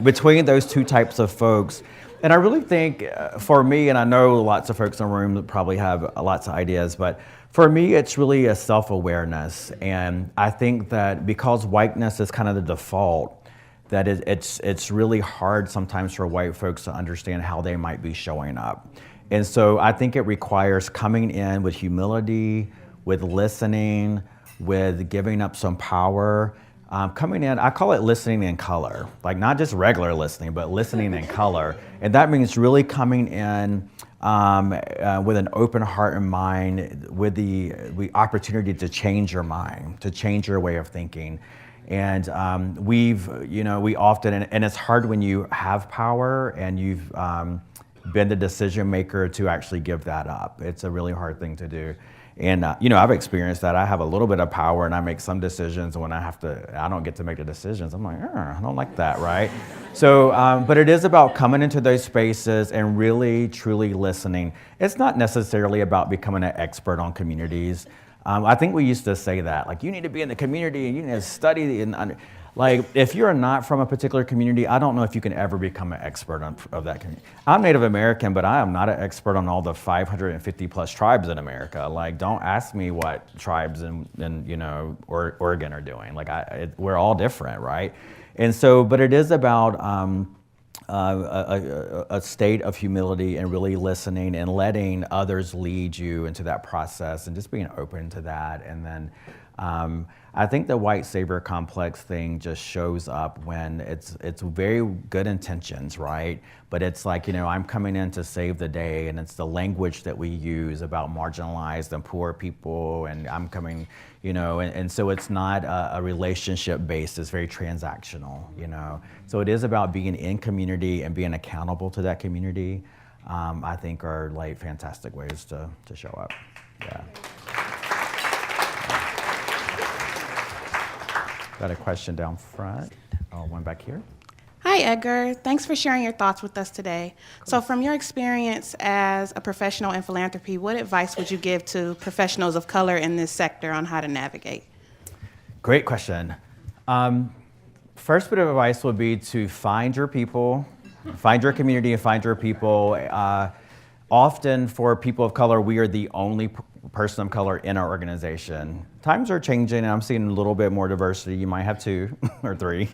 [SPEAKER 4] between those two types of folks? And I really think for me, and I know lots of folks in the room that probably have lots of ideas, but for me, it's really a self-awareness. And I think that because whiteness is kind of the default, that it's really hard sometimes for white folks to understand how they might be showing up. And so I think it requires coming in with humility, with listening, with giving up some power. Coming in, I call it listening in color, not just regular listening, but listening in color. And that means really coming in with an open heart and mind, with the opportunity to change your mind, to change your way of thinking. And we often, and it's hard when you have power and you've been the decision maker to actually give that up. It's a really hard thing to do. And, I've experienced that. I have a little bit of power and I make some decisions, and when I don't get to make the decisions, I'm like, I don't like that, right? So, but it is about coming into those spaces and really, truly listening. It's not necessarily about becoming an expert on communities. I think we used to say that, like, you need to be in the community and you need to study like, if you're not from a particular community, I don't know if you can ever become an expert of that community. I'm Native American, but I am not an expert on all the 550 plus tribes in America. Like, don't ask me what tribes in Oregon are doing. Like, we're all different, right? And so, but it is about a state of humility and really listening and letting others lead you into that process and just being open to that. And then I think the white savior complex thing just shows up when it's very good intentions, right? But it's like, I'm coming in to save the day, and it's the language that we use about marginalized and poor people, and I'm coming, and so it's not a relationship based, it's very transactional, So it is about being in community and being accountable to that community, I think are like fantastic ways to show up, yeah. Got a question down front. One back here.
[SPEAKER 8] Hi, Edgar. Thanks for sharing your thoughts with us today. So from your experience as a professional in philanthropy, what advice would you give to professionals of color in this sector on how to navigate?
[SPEAKER 4] Great question. First bit of advice would be to find your people, find your community and find your people. Often for people of color, we are the only person of color in our organization. Times are changing, and I'm seeing a little bit more diversity. You might have 2 or 3.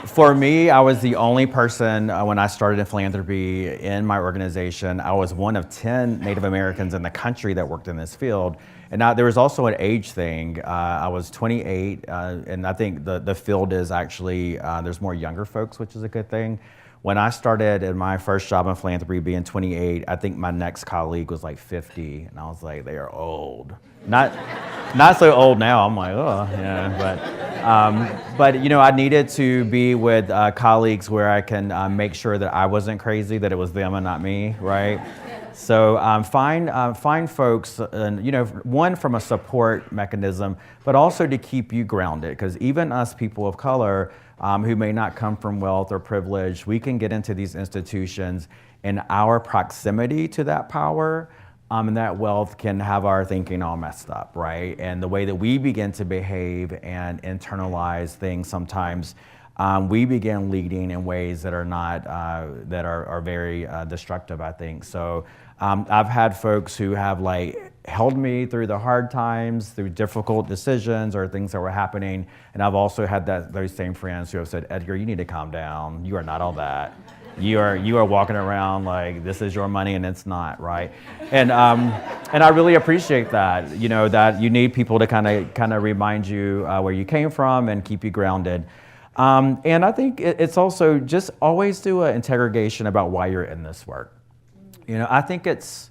[SPEAKER 4] For me, I was the only person when I started in philanthropy in my organization. I was one of 10 Native Americans in the country that worked in this field. And now there was also an age thing. I was 28, and I think the field is actually, there's more younger folks, which is a good thing. When I started in my first job in philanthropy being 28, I think my next colleague was like 50, and I was like, they are old. Not so old now, I'm like, oh, yeah, but I needed to be with colleagues where I can make sure that I wasn't crazy, that it was them and not me, right? So find folks, one from a support mechanism, but also to keep you grounded, because even us people of color who may not come from wealth or privilege, we can get into these institutions, and our proximity to that power and that wealth can have our thinking all messed up, right? And the way that we begin to behave and internalize things sometimes, we begin leading in ways that are not, that are very destructive, I think. So I've had folks who have held me through the hard times, through difficult decisions or things that were happening. And I've also had those same friends who have said, Edgar, you need to calm down. You are not all that. You are walking around like this is your money and it's not, right? And I really appreciate that, that you need people to kind of remind you where you came from and keep you grounded. And I think it's also just always do an interrogation about why you're in this work. I think it's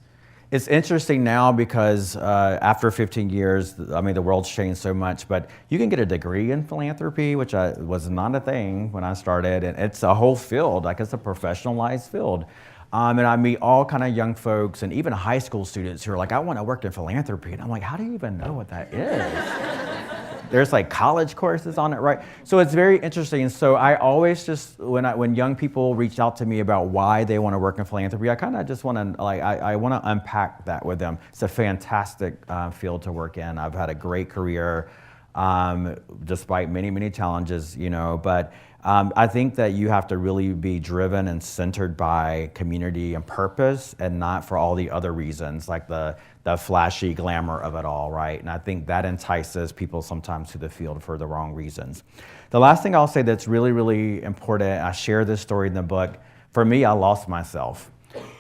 [SPEAKER 4] interesting now because after 15 years, the world's changed so much, but you can get a degree in philanthropy, which was not a thing when I started, and it's a whole field, it's a professionalized field. And I meet all kind of young folks and even high school students who are like, I want to work in philanthropy. And I'm like, how do you even know what that is? There's college courses on it, right? So it's very interesting. So I always just, when young people reach out to me about why they want to work in philanthropy, I kind of just want to, I want to unpack that with them. It's a fantastic field to work in. I've had a great career, despite many, many challenges, but I think that you have to really be driven and centered by community and purpose and not for all the other reasons, like the flashy glamour of it all, right? And I think that entices people sometimes to the field for the wrong reasons. The last thing I'll say that's really, really important, I share this story in the book. For me, I lost myself.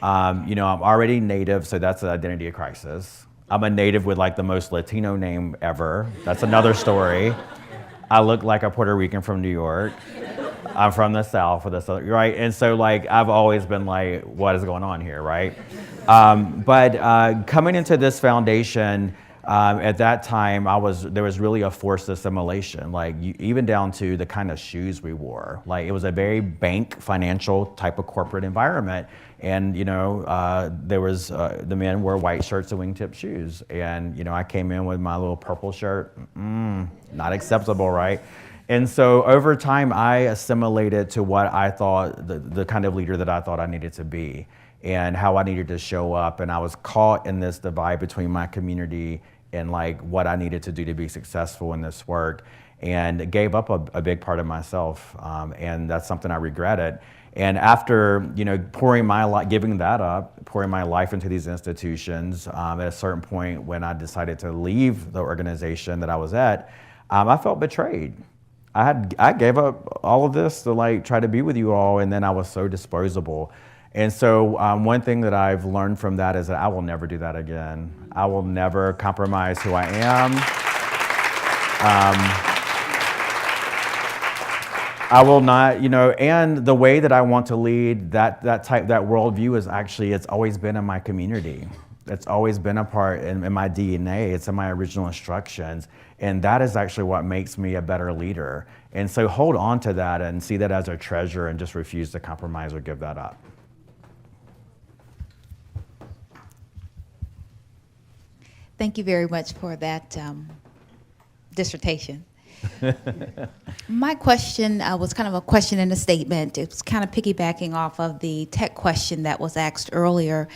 [SPEAKER 4] I'm already Native, so that's an identity crisis. I'm a Native with the most Latino name ever. That's another story. I look like a Puerto Rican from New York. I'm from the South, right? And so I've always been what is going on here, right? But coming into this foundation, At that time, there was really a forced assimilation, like even down to the kind of shoes we wore. Like it was a very bank financial type of corporate environment. And there was the men wore white shirts and wingtip shoes. And I came in with my little purple shirt. Not acceptable, right? And so over time, I assimilated to what I thought, the kind of leader that I thought I needed to be and how I needed to show up. And I was caught in this divide between my community and like what I needed to do to be successful in this work, and gave up a big part of myself. And that's something I regretted. And after pouring my life into these institutions, at a certain point when I decided to leave the organization that I was at, I felt betrayed. I gave up all of this to like try to be with you all, and then I was so disposable. And so one thing that I've learned from that is that I will never do that again. I will never compromise who I am. I will not, and the way that I want to lead that worldview is actually, it's always been in my community. It's always been a part in my DNA. It's in my original instructions. And that is actually what makes me a better leader. And so hold on to that and see that as a treasure and just refuse to compromise or give that up.
[SPEAKER 9] Thank you very much for that dissertation. My question was kind of a question and a statement. It was kind of piggybacking off of the tech question that was asked earlier.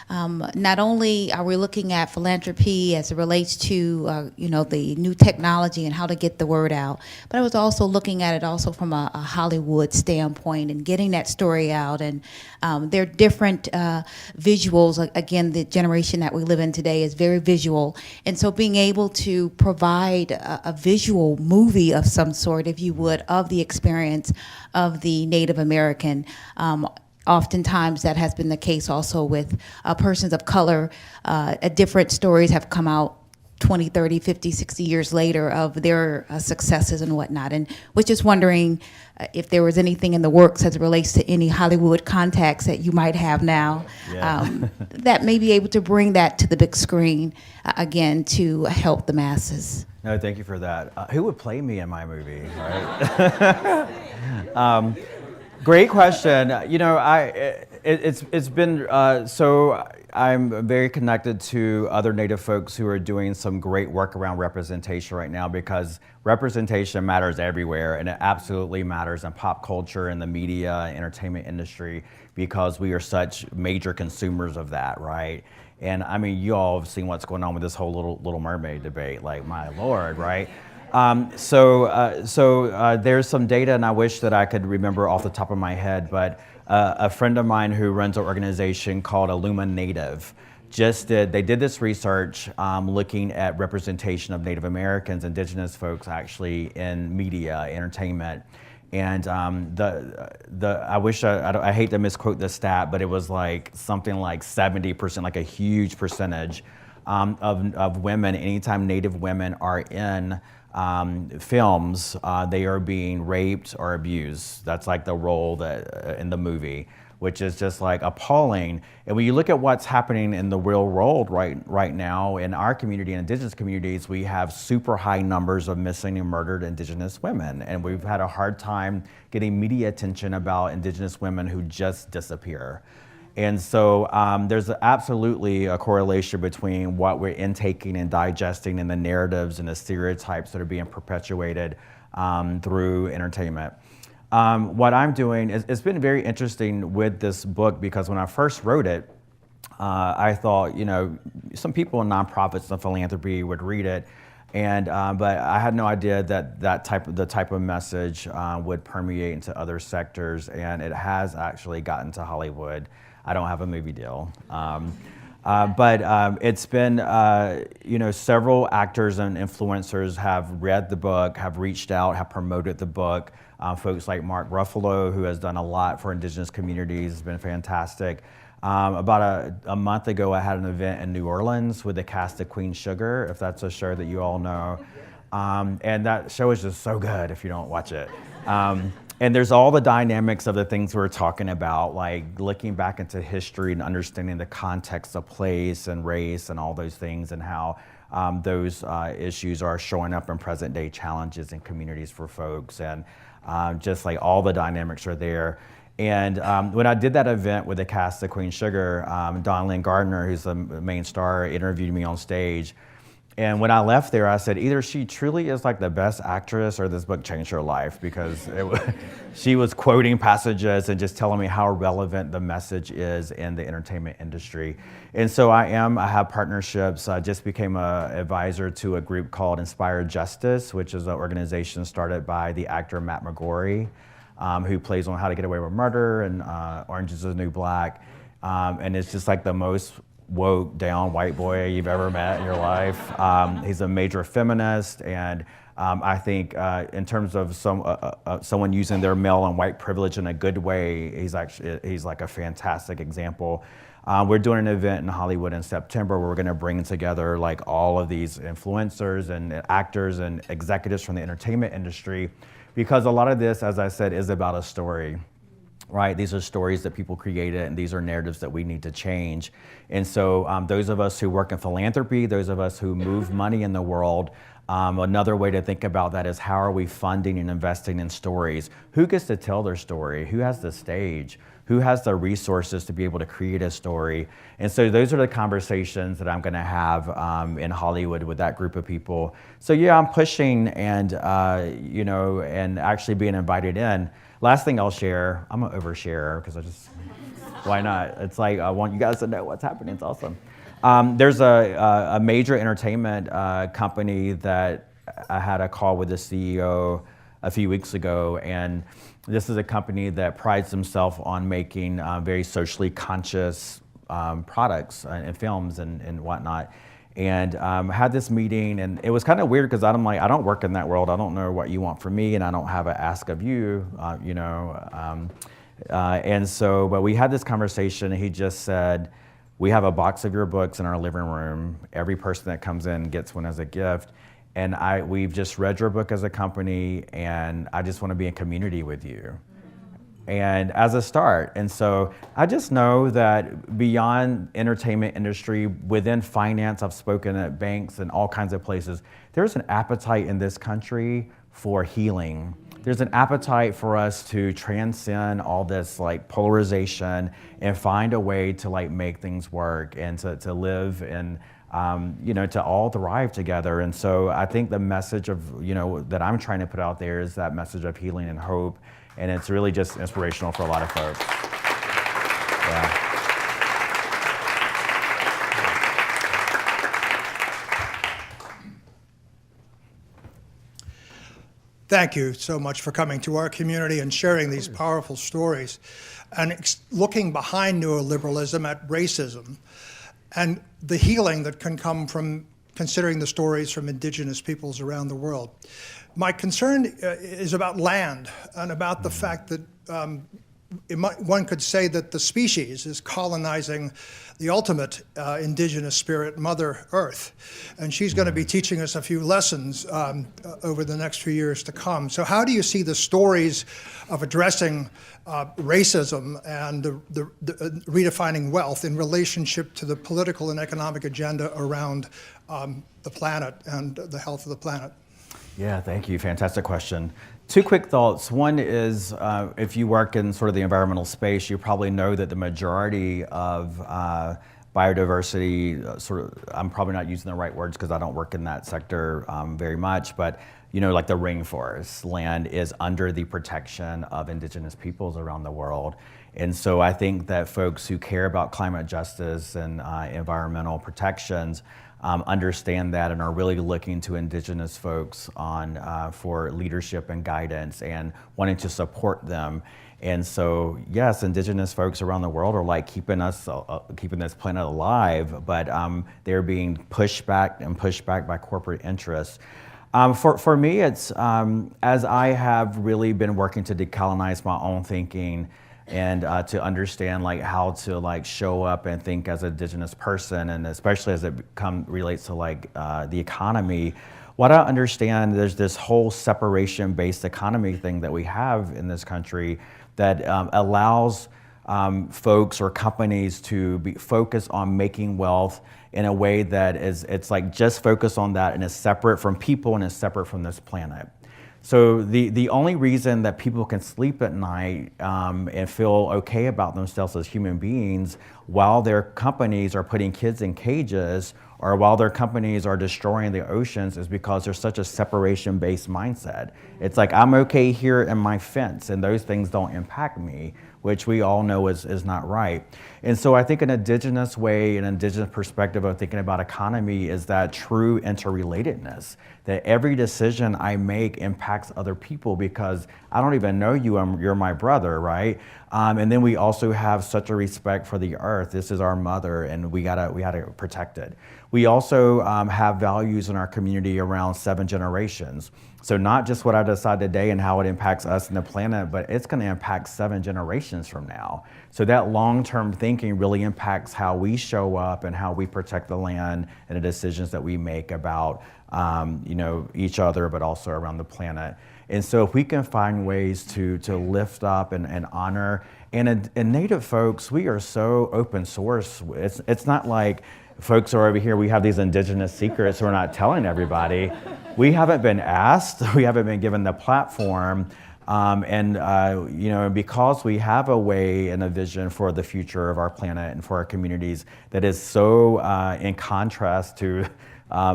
[SPEAKER 9] Not only are we looking at philanthropy as it relates to, the new technology and how to get the word out, but I was also looking at it also from a Hollywood standpoint and getting that story out. And there are different visuals. Again, the generation that we live in today is very visual. And so being able to provide a visual movie of some sort, if you would, of the experience of the Native American, oftentimes that has been the case also with persons of color. Different stories have come out 20, 30, 50, 60 years later of their successes and whatnot. And was just wondering if there was anything in the works as it relates to any Hollywood contacts that you might have now, that may be able to bring that to the big screen again to help the masses.
[SPEAKER 4] No, thank you for that. Who would play me in my movie, right? Great question. It's been so. I'm very connected to other Native folks who are doing some great work around representation right now, because representation matters everywhere, and it absolutely matters in pop culture and the media and entertainment industry, because we are such major consumers of that, right? And I mean, you all have seen what's going on with this whole Little Mermaid debate. Like, my Lord, right? So there's some data, and I wish that I could remember off the top of my head, but a friend of mine who runs an organization called Illuma Native they did this research looking at representation of Native Americans, Indigenous folks actually in media, entertainment. And I hate to misquote the stat, but it was like something like 70%, like a huge percentage of women, anytime Native women are in films, they are being raped or abused. That's like the role that in the movie, which is just like appalling. And when you look at what's happening in the real world right now in our community and Indigenous communities, we have super high numbers of missing and murdered Indigenous women, and we've had a hard time getting media attention about Indigenous women who just disappear. And so there's absolutely a correlation between what we're intaking and digesting and the narratives and the stereotypes that are being perpetuated through entertainment. What I'm doing is, it's been very interesting with this book, because when I first wrote it, I thought, some people in nonprofits and philanthropy would read it, but I had no idea that the type of message would permeate into other sectors, and it has actually gotten to Hollywood. I don't have a movie deal. But it's been, several actors and influencers have read the book, have reached out, have promoted the book. Folks like Mark Ruffalo, who has done a lot for Indigenous communities, has been fantastic. About a month ago, I had an event in New Orleans with the cast of Queen Sugar, if that's a show that you all know. And that show is just so good if you don't watch it. And there's all the dynamics of the things we're talking about, like looking back into history and understanding the context of place and race and all those things, and how those issues are showing up in present day challenges and communities for folks, and just like all the dynamics are there. And when I did that event with the cast of Queen Sugar, Don Lynn Gardner, who's the main star, interviewed me on stage. And when I left there, I said, either she truly is like the best actress or this book changed her life, because she was quoting passages and just telling me how relevant the message is in the entertainment industry. And so I have partnerships. I just became an advisor to a group called Inspired Justice, which is an organization started by the actor Matt McGorry, who plays on How to Get Away with Murder and Orange is the New Black. And it's just like the most woke down white boy you've ever met in your life. He's a major feminist, and I think in terms of someone using their male and white privilege in a good way, he's like a fantastic example. We're doing an event in Hollywood in September where we're going to bring together like all of these influencers and actors and executives from the entertainment industry, because a lot of this, as I said, is about a story. Right, these are stories that people created, and these are narratives that we need to change. And so those of us who work in philanthropy, those of us who move money in the world, another way to think about that is how are we funding and investing in stories? Who gets to tell their story? Who has the stage? Who has the resources to be able to create a story? And so those are the conversations that I'm gonna have in Hollywood with that group of people. So yeah, I'm pushing and, and actually being invited in. Last thing I'll share, I'm an oversharer because why not? It's like, I want you guys to know what's happening, it's awesome. There's a major entertainment company that I had a call with the CEO a few weeks ago, and this is a company that prides themselves on making very socially conscious products and films and whatnot. And had this meeting, and it was kind of weird because I'm like, I don't work in that world. I don't know what you want from me, and I don't have an ask of you, and so, but we had this conversation, and he just said, we have a box of your books in our living room. Every person that comes in gets one as a gift. And we've just read your book as a company, and I just want to be in community with you. And as a start. And so I just know that beyond entertainment industry, within finance, I've spoken at banks and all kinds of places, there's an appetite in this country for healing. There's an appetite for us to transcend all this like polarization and find a way to like make things work and to live and to all thrive together. And so I think the message of, that I'm trying to put out there is that message of healing and hope. And it's really just inspirational for a lot of folks. Yeah.
[SPEAKER 10] Thank you so much for coming to our community and sharing these powerful stories and looking behind neoliberalism at racism and the healing that can come from considering the stories from indigenous peoples around the world. My concern is about land and about the fact that one could say that the species is colonizing the ultimate indigenous spirit, Mother Earth. And she's going to be teaching us a few lessons over the next few years to come. So how do you see the stories of addressing racism and the redefining wealth in relationship to the political and economic agenda around the planet and the health of the planet?
[SPEAKER 4] Yeah, thank you. Fantastic question. Two quick thoughts. One is if you work in sort of the environmental space, you probably know that the majority of biodiversity, I'm probably not using the right words because I don't work in that sector very much, but like the rainforest land is under the protection of indigenous peoples around the world. And so I think that folks who care about climate justice and environmental protections understand that and are really looking to indigenous folks for leadership and guidance and wanting to support them. And so, yes, indigenous folks around the world are like keeping this planet alive, but they're being pushed back by corporate interests. For me, it's as I have really been working to decolonize my own thinking and to understand like how to like show up and think as an indigenous person, and especially as it relates to like the economy. What I understand, there's this whole separation-based economy thing that we have in this country that allows folks or companies to be focused on making wealth in a way that it's like just focused on that and is separate from people and is separate from this planet. So the only reason that people can sleep at night and feel okay about themselves as human beings while their companies are putting kids in cages or while their companies are destroying the oceans is because there's such a separation-based mindset. It's like, I'm okay here in my fence and those things don't impact me, which we all know is not right. And so I think an indigenous way, an indigenous perspective of thinking about economy is that true interrelatedness, that every decision I make impacts other people because I don't even know you, you're my brother, right? And then we also have such a respect for the earth. This is our mother and we gotta protect it. We also have values in our community around 7 generations. So not just what I decide today and how it impacts us and the planet, but it's going to impact 7 generations from now. So that long-term thinking really impacts how we show up and how we protect the land and the decisions that we make about each other, but also around the planet. And so if we can find ways to lift up and honor, and Native folks, we are so open source. It's not like folks are over here, we have these indigenous secrets we're not telling everybody. We haven't been asked, we haven't been given the platform, because we have a way and a vision for the future of our planet and for our communities that is so in contrast to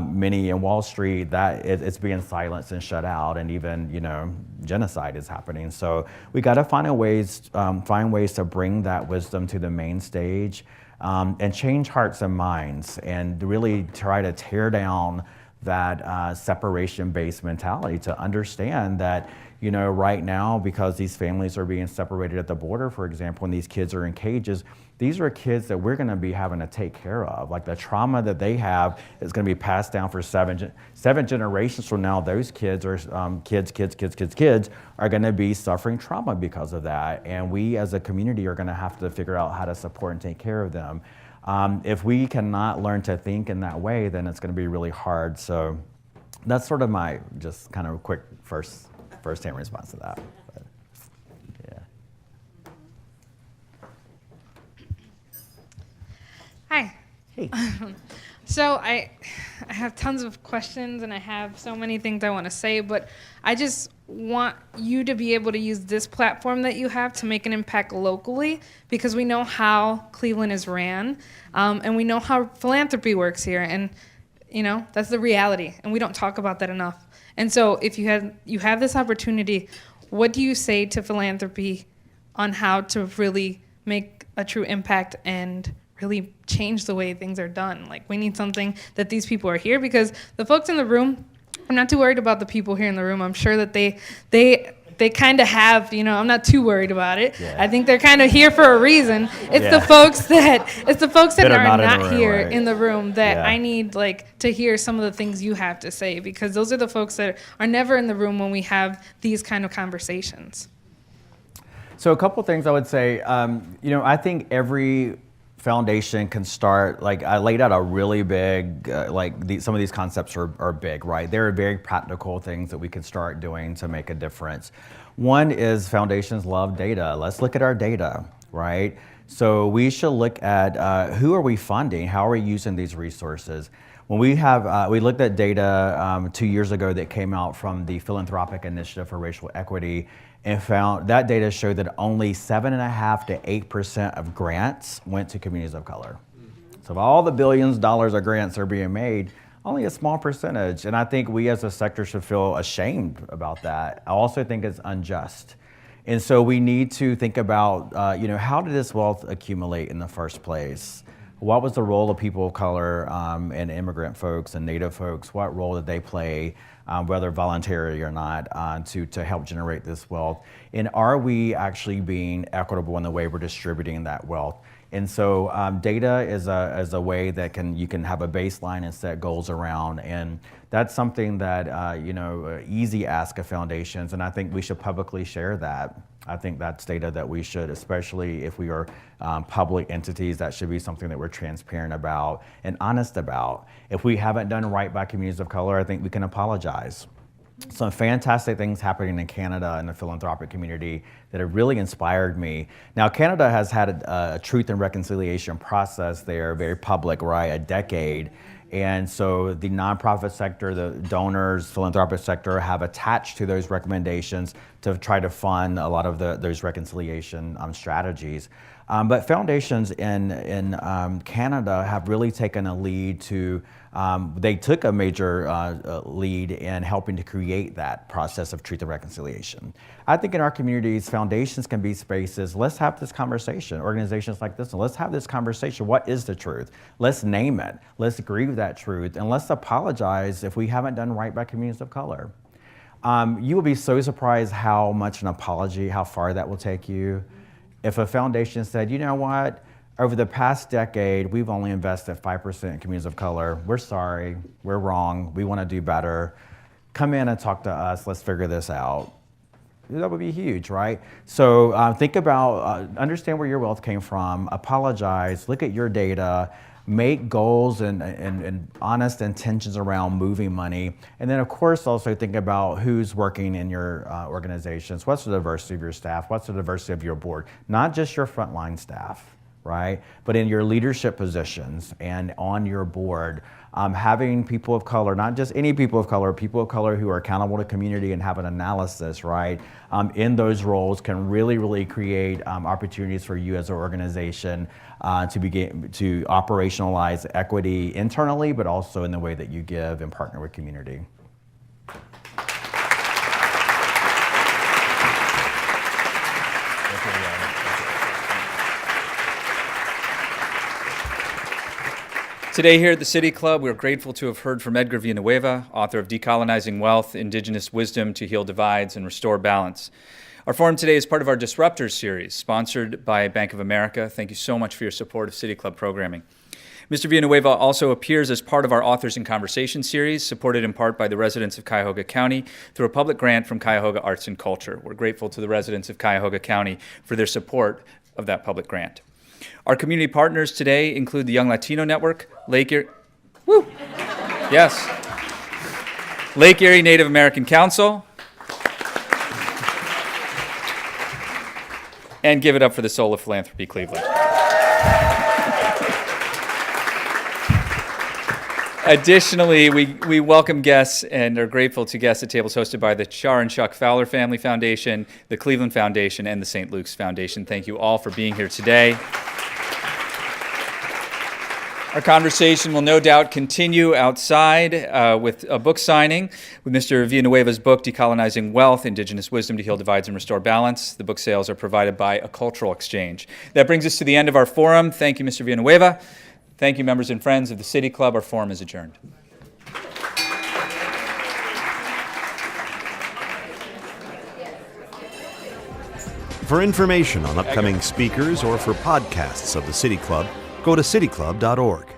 [SPEAKER 4] many in Wall Street that it's being silenced and shut out, and even genocide is happening. So we got to find ways to bring that wisdom to the main stage. And change hearts and minds and really try to tear down that separation-based mentality to understand that, right now, because these families are being separated at the border, for example, and these kids are in cages, these are kids that we're going to be having to take care of. Like the trauma that they have is going to be passed down for seven generations from now. Those kids are kids are going to be suffering trauma because of that. And we as a community are going to have to figure out how to support and take care of them. If we cannot learn to think in that way, then it's going to be really hard. So that's sort of my just kind of quick first-hand response to that. But, yeah.
[SPEAKER 1] Hi.
[SPEAKER 4] Hey.
[SPEAKER 1] So I have tons of questions and I have so many things I want to say, but I just want you to be able to use this platform that you have to make an impact locally, because we know how Cleveland is ran, and we know how philanthropy works here, and that's the reality, and we don't talk about that enough. And so if you have this opportunity, what do you say to philanthropy on how to really make a true impact and really change the way things are done? Like, we need something that these people are here, because the folks in the room, I'm not too worried about the people here in the room. I'm sure that they kind of have, I'm not too worried about it. Yeah. I think they're kind of here for a reason. It's the folks that are not here in the room that I need to hear some of the things you have to say, because those are the folks that are never in the room when we have these kind of conversations.
[SPEAKER 4] So a couple things I would say. I think every foundation can start, I laid out a really big, some of these concepts are big, right? There are very practical things that we can start doing to make a difference. One is foundations love data. Let's look at our data, right? So we should look at who are we funding? How are we using these resources? When we looked at data 2 years ago that came out from the Philanthropic Initiative for Racial Equity, and found that data showed that only 7.5% to 8% of grants went to communities of color. So of all the billions of dollars of grants that are being made, only a small percentage. And I think we as a sector should feel ashamed about that. I also think it's unjust. And so we need to think about, how did this wealth accumulate in the first place? What was the role of people of color and immigrant folks and Native folks? What role did they play, whether voluntary or not, to help generate this wealth? And are we actually being equitable in the way we're distributing that wealth? And so data is a way that you can have a baseline and set goals around. And that's something that, easy ask of foundations. And I think we should publicly share that. I think that's data that we should, especially if we are public entities, that should be something that we're transparent about and honest about. If we haven't done right by communities of color, I think we can apologize. some fantastic things happening in Canada in the philanthropic community that have really inspired me. Now, Canada has had a truth and reconciliation process there, very public, right, a decade. And so the nonprofit sector, the donors, philanthropic sector have attached to those recommendations to try to fund a lot of those reconciliation strategies. But foundations in Canada have really taken a lead to, they took a major lead in helping to create that process of truth and reconciliation. I think in our communities, foundations can be spaces, let's have this conversation, organizations like this, let's have this conversation. What is the truth? Let's name it. Let's agree with that truth, and let's apologize if we haven't done right by communities of color. You will be so surprised how much an apology, how far that will take you. If a foundation said, you know what, over the past decade, we've only invested 5% in communities of color. We're sorry, we're wrong, we want to do better. Come in and talk to us, let's figure this out. That would be huge, right? So think about, understand where your wealth came from, apologize, look at your data, make goals and honest intentions around moving money. And then of course also think about who's working in your organizations. What's the diversity of your staff? What's the diversity of your board? Not just your frontline staff, right? But in your leadership positions and on your board, having people of color, not just any people of color who are accountable to community and have an analysis, right? In those roles can really, really create opportunities for you as an organization to begin to operationalize equity internally, but also in the way that you give and partner with community.
[SPEAKER 2] Today here at the City Club, we're grateful to have heard from Edgar Villanueva, author of Decolonizing Wealth, Indigenous Wisdom to Heal Divides and Restore Balance. Our forum today is part of our Disruptors series, sponsored by Bank of America. Thank you so much for your support of City Club programming. Mr. Villanueva also appears as part of our Authors in Conversation series, supported in part by the residents of Cuyahoga County through a public grant from Cuyahoga Arts and Culture. We're grateful to the residents of Cuyahoga County for their support of that public grant. Our community partners today include the Young Latino Network, Lake Erie Native American Council, and give it up for the Soul of Philanthropy Cleveland. Additionally, we welcome guests and are grateful to guests at tables hosted by the Char and Chuck Fowler Family Foundation, the Cleveland Foundation, and the St. Luke's Foundation. Thank you all for being here today. Our conversation will no doubt continue outside with a book signing with Mr. Villanueva's book, Decolonizing Wealth, Indigenous Wisdom to Heal Divides and Restore Balance. The book sales are provided by A Cultural Exchange. That brings us to the end of our forum. Thank you, Mr. Villanueva. Thank you, members and friends of the City Club. Our forum is adjourned.
[SPEAKER 11] For information on upcoming speakers or for podcasts of the City Club, go to cityclub.org.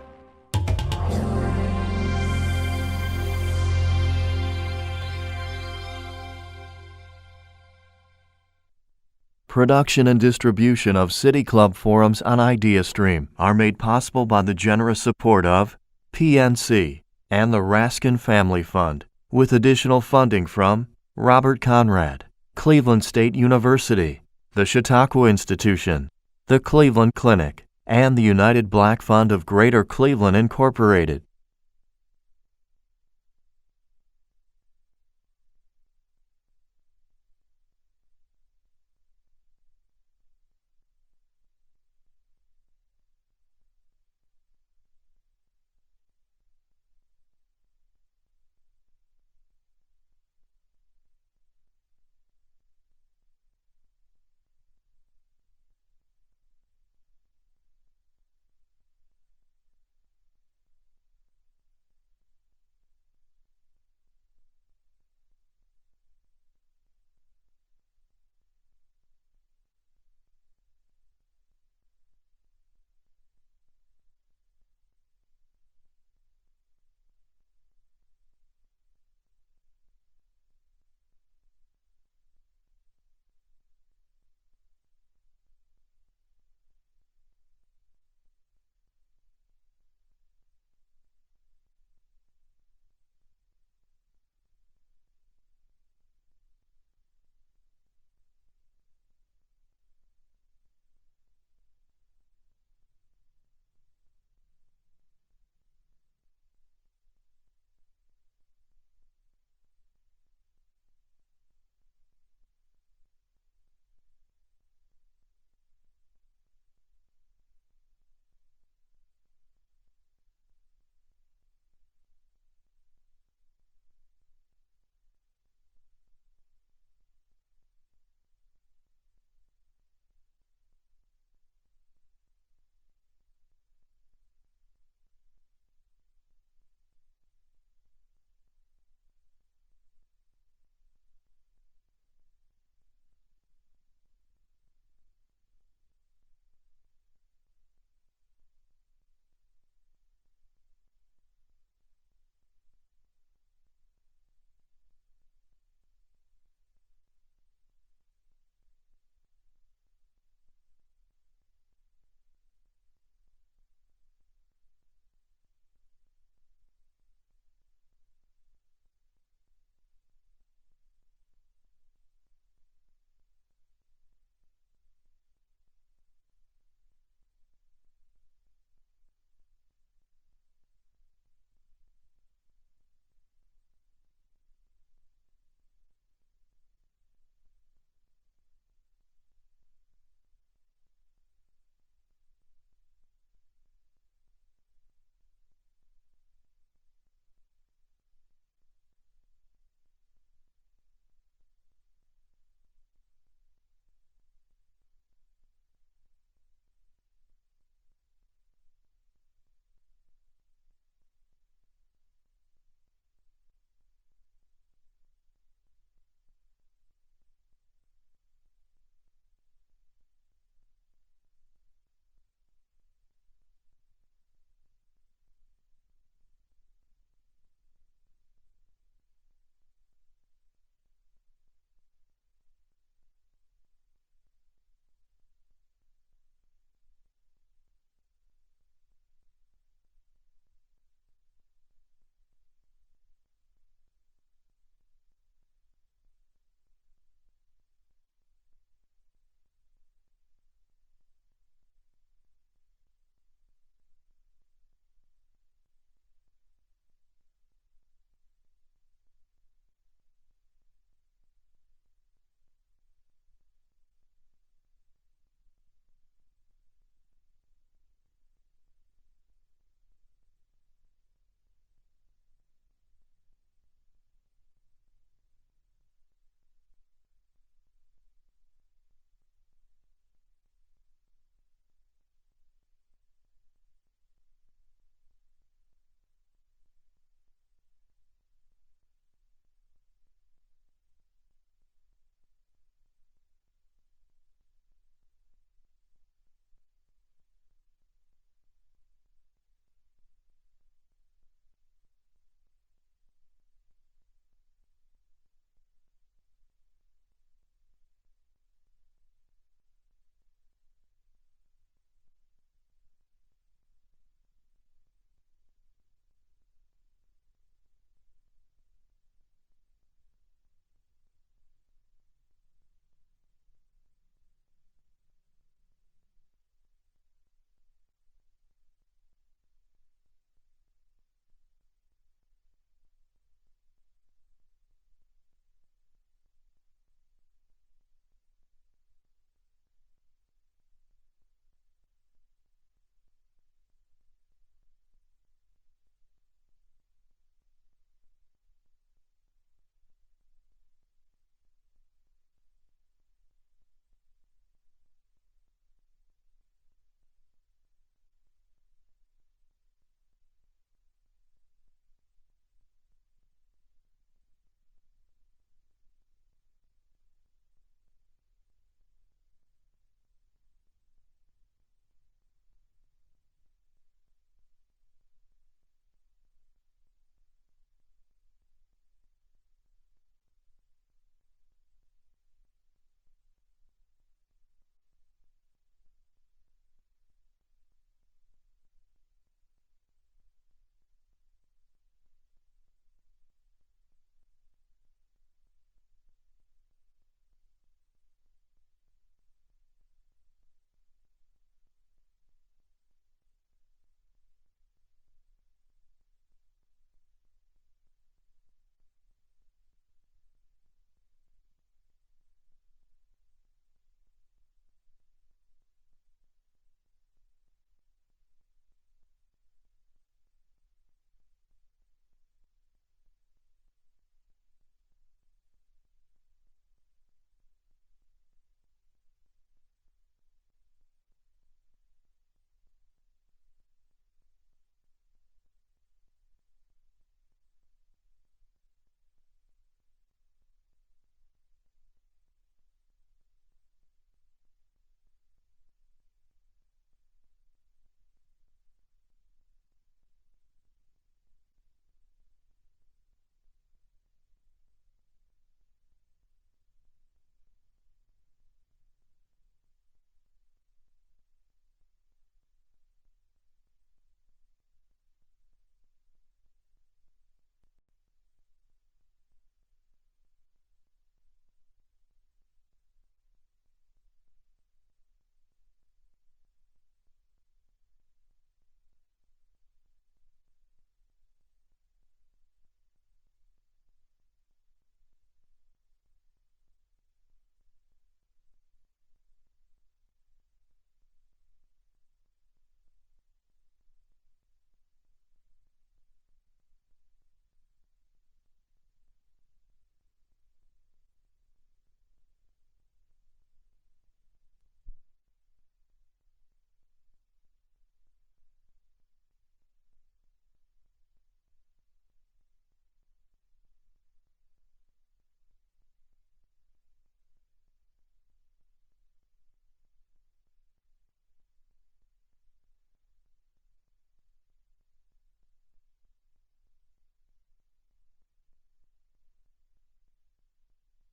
[SPEAKER 3] Production and distribution of City Club forums on IdeaStream are made possible by the generous support of PNC and the Raskin Family Fund, with additional funding from Robert Conrad, Cleveland State University, the Chautauqua Institution, the Cleveland Clinic, and the United Black Fund of Greater Cleveland Incorporated.